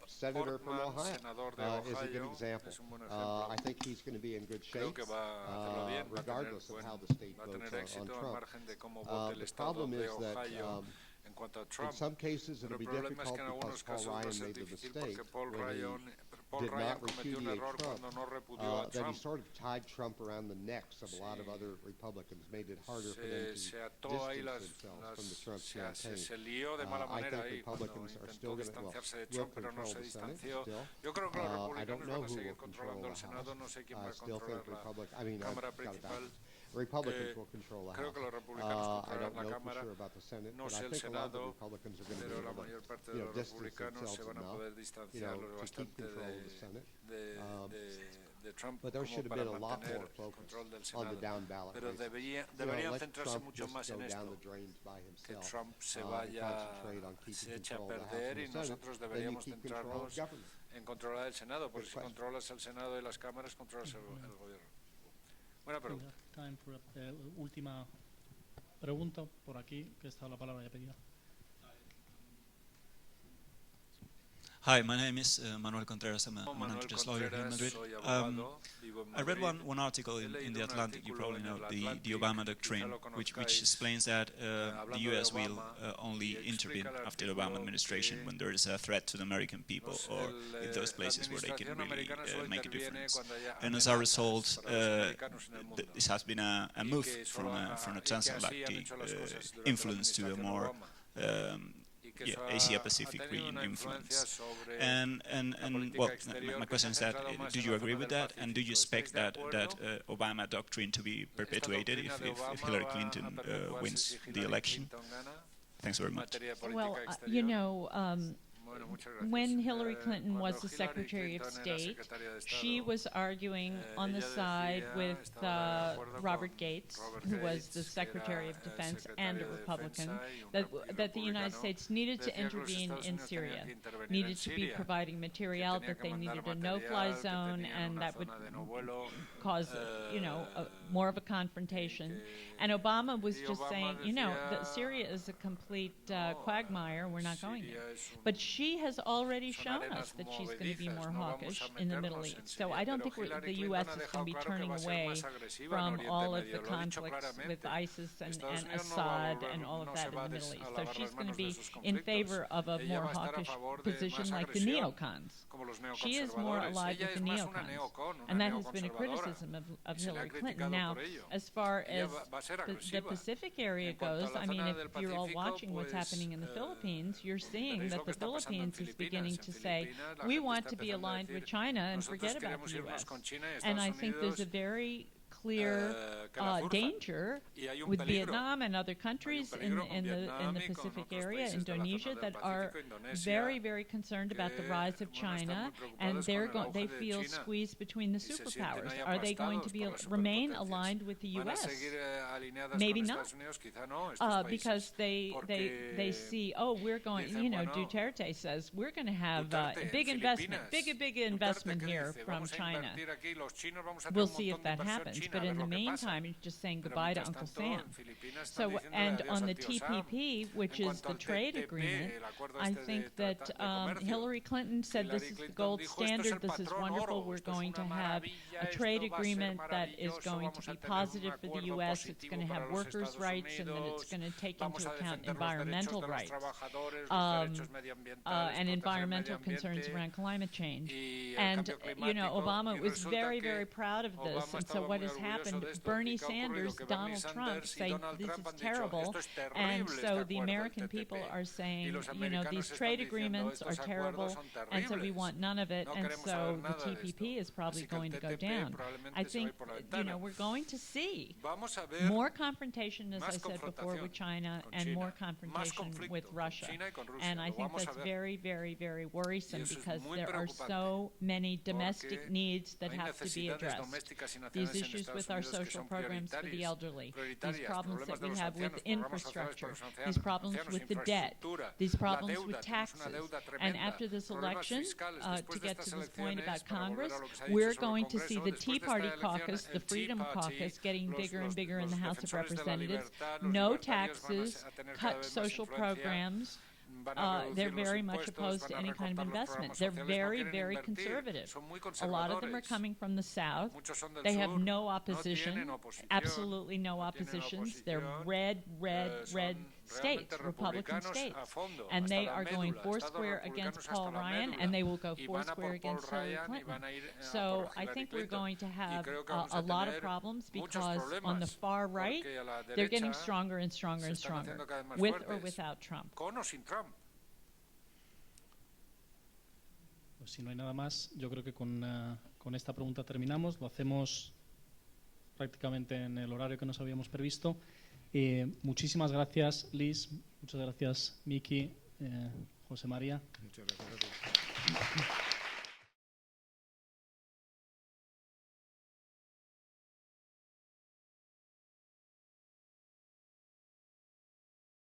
senator from Ohio, is a good example. I think he's going to be in good shape, regardless of how the state votes on Trump. The problem is that in some cases it'll be difficult because Paul Ryan made the mistake when he did not repudiate Trump, that he sort of tied Trump around the necks of a lot of other Republicans, made it harder for them to distance themselves from the Trump campaign. I think Republicans are still going to, will control the Senate still. I don't know who will control the House. I still think Republicans will control the House. I don't know for sure about the Senate, but I think a lot of the Republicans are going to be able to distance themselves enough, to keep control of the Senate. But there should have been a lot more focus on the down ballot races. Let Trump just go down the drains by himself and concentrate on keeping control of the House and the Senate, then you keep control of government. En controlar el Senado, porque si controlas el Senado y las cámaras, controlas el gobierno. Buena pregunta. Time for última pregunta por aquí, que está la palabra ya pedida. Hi, my name is Manuel Contreras. I'm an antitrust lawyer here in Madrid. I read one article in The Atlantic, you probably know, the Obama Doctrine, which explains that the U.S. will only intervene after the Obama administration when there is a threat to the American people or in those places where they can really make a difference. And as a result, this has been a move from a transatlantic influence to a more Asia-Pacific region influence. And well, my question is that, do you agree with that? And do you expect that Obama doctrine to be perpetuated if Hillary Clinton wins the election? Thanks very much. Well, you know, when Hillary Clinton was the Secretary of State, she was arguing on the side with Robert Gates, who was the Secretary of Defense and a Republican, that the United States needed to intervene in Syria, needed to be providing material, that they needed a no-fly zone, and that would cause, you know, more of a confrontation. And Obama was just saying, you know, that Syria is a complete quagmire, we're not going there. But she has already shown us that she's going to be more hawkish in the Middle East. So I don't think the U.S. is going to be turning away from all of the conflicts with ISIS and Assad and all of that in the Middle East. So she's going to be in favor of a more hawkish position like the neocons. She is more allied with the neocons. And that has been a criticism of Hillary Clinton. Now, as far as the Pacific area goes, I mean, if you're all watching what's happening in the Philippines, you're seeing that the Philippines is beginning to say, we want to be aligned with China and forget about the U.S. And I think there's a very clear danger with Vietnam and other countries in the Pacific area, Indonesia, that are very, very concerned about the rise of China, and they feel squeezed between the superpowers. Are they going to remain aligned with the U.S.? Maybe not, because they see, oh, we're going, you know, Duterte says, we're going to have a big investment here from China. We'll see if that happens. But in the meantime, you're just saying goodbye to Uncle Sam. So, and on the TPP, which is the trade agreement, I think that Hillary Clinton said this is the gold standard, this is wonderful, we're going to have a trade agreement that is going to be positive for the U.S., it's going to have workers' rights, and that it's going to take into account environmental rights and environmental concerns around climate change. And, you know, Obama was very, very proud of this, and so what has happened, Bernie Sanders, Donald Trump say this is terrible, and so the American people are saying, you know, these trade agreements are terrible, and so we want none of it, and so the TPP is probably going to go down. I think, you know, we're going to see more confrontation, as I said before, with China, and more confrontation with Russia, and I think that's very, very, very worrisome, because there are so many domestic needs that have to be addressed. These issues with our social programs for the elderly, these problems that we have with infrastructure, these problems with the debt, these problems with taxes. And after this election, to get to this point about Congress, we're going to see the Tea Party caucus, the Freedom Caucus, getting bigger and bigger in the House of Representatives. No taxes, cut social programs. They're very much opposed to any kind of investment. They're very, very conservative. A lot of them are coming from the South. They have no opposition, absolutely no oppositions. They're red states, Republican states. And they are going foursquare against Paul Ryan, and they will go foursquare against Hillary Clinton. So I think we're going to have a lot of problems, because on the far right, they're getting stronger and stronger and stronger, with or without Trump. Pues si no hay nada más, yo creo que con esta pregunta terminamos. Lo hacemos prácticamente en el horario que nos habíamos previsto. Muchísimas gracias, Liz. Muchas gracias, Miki, José María. Muchas gracias.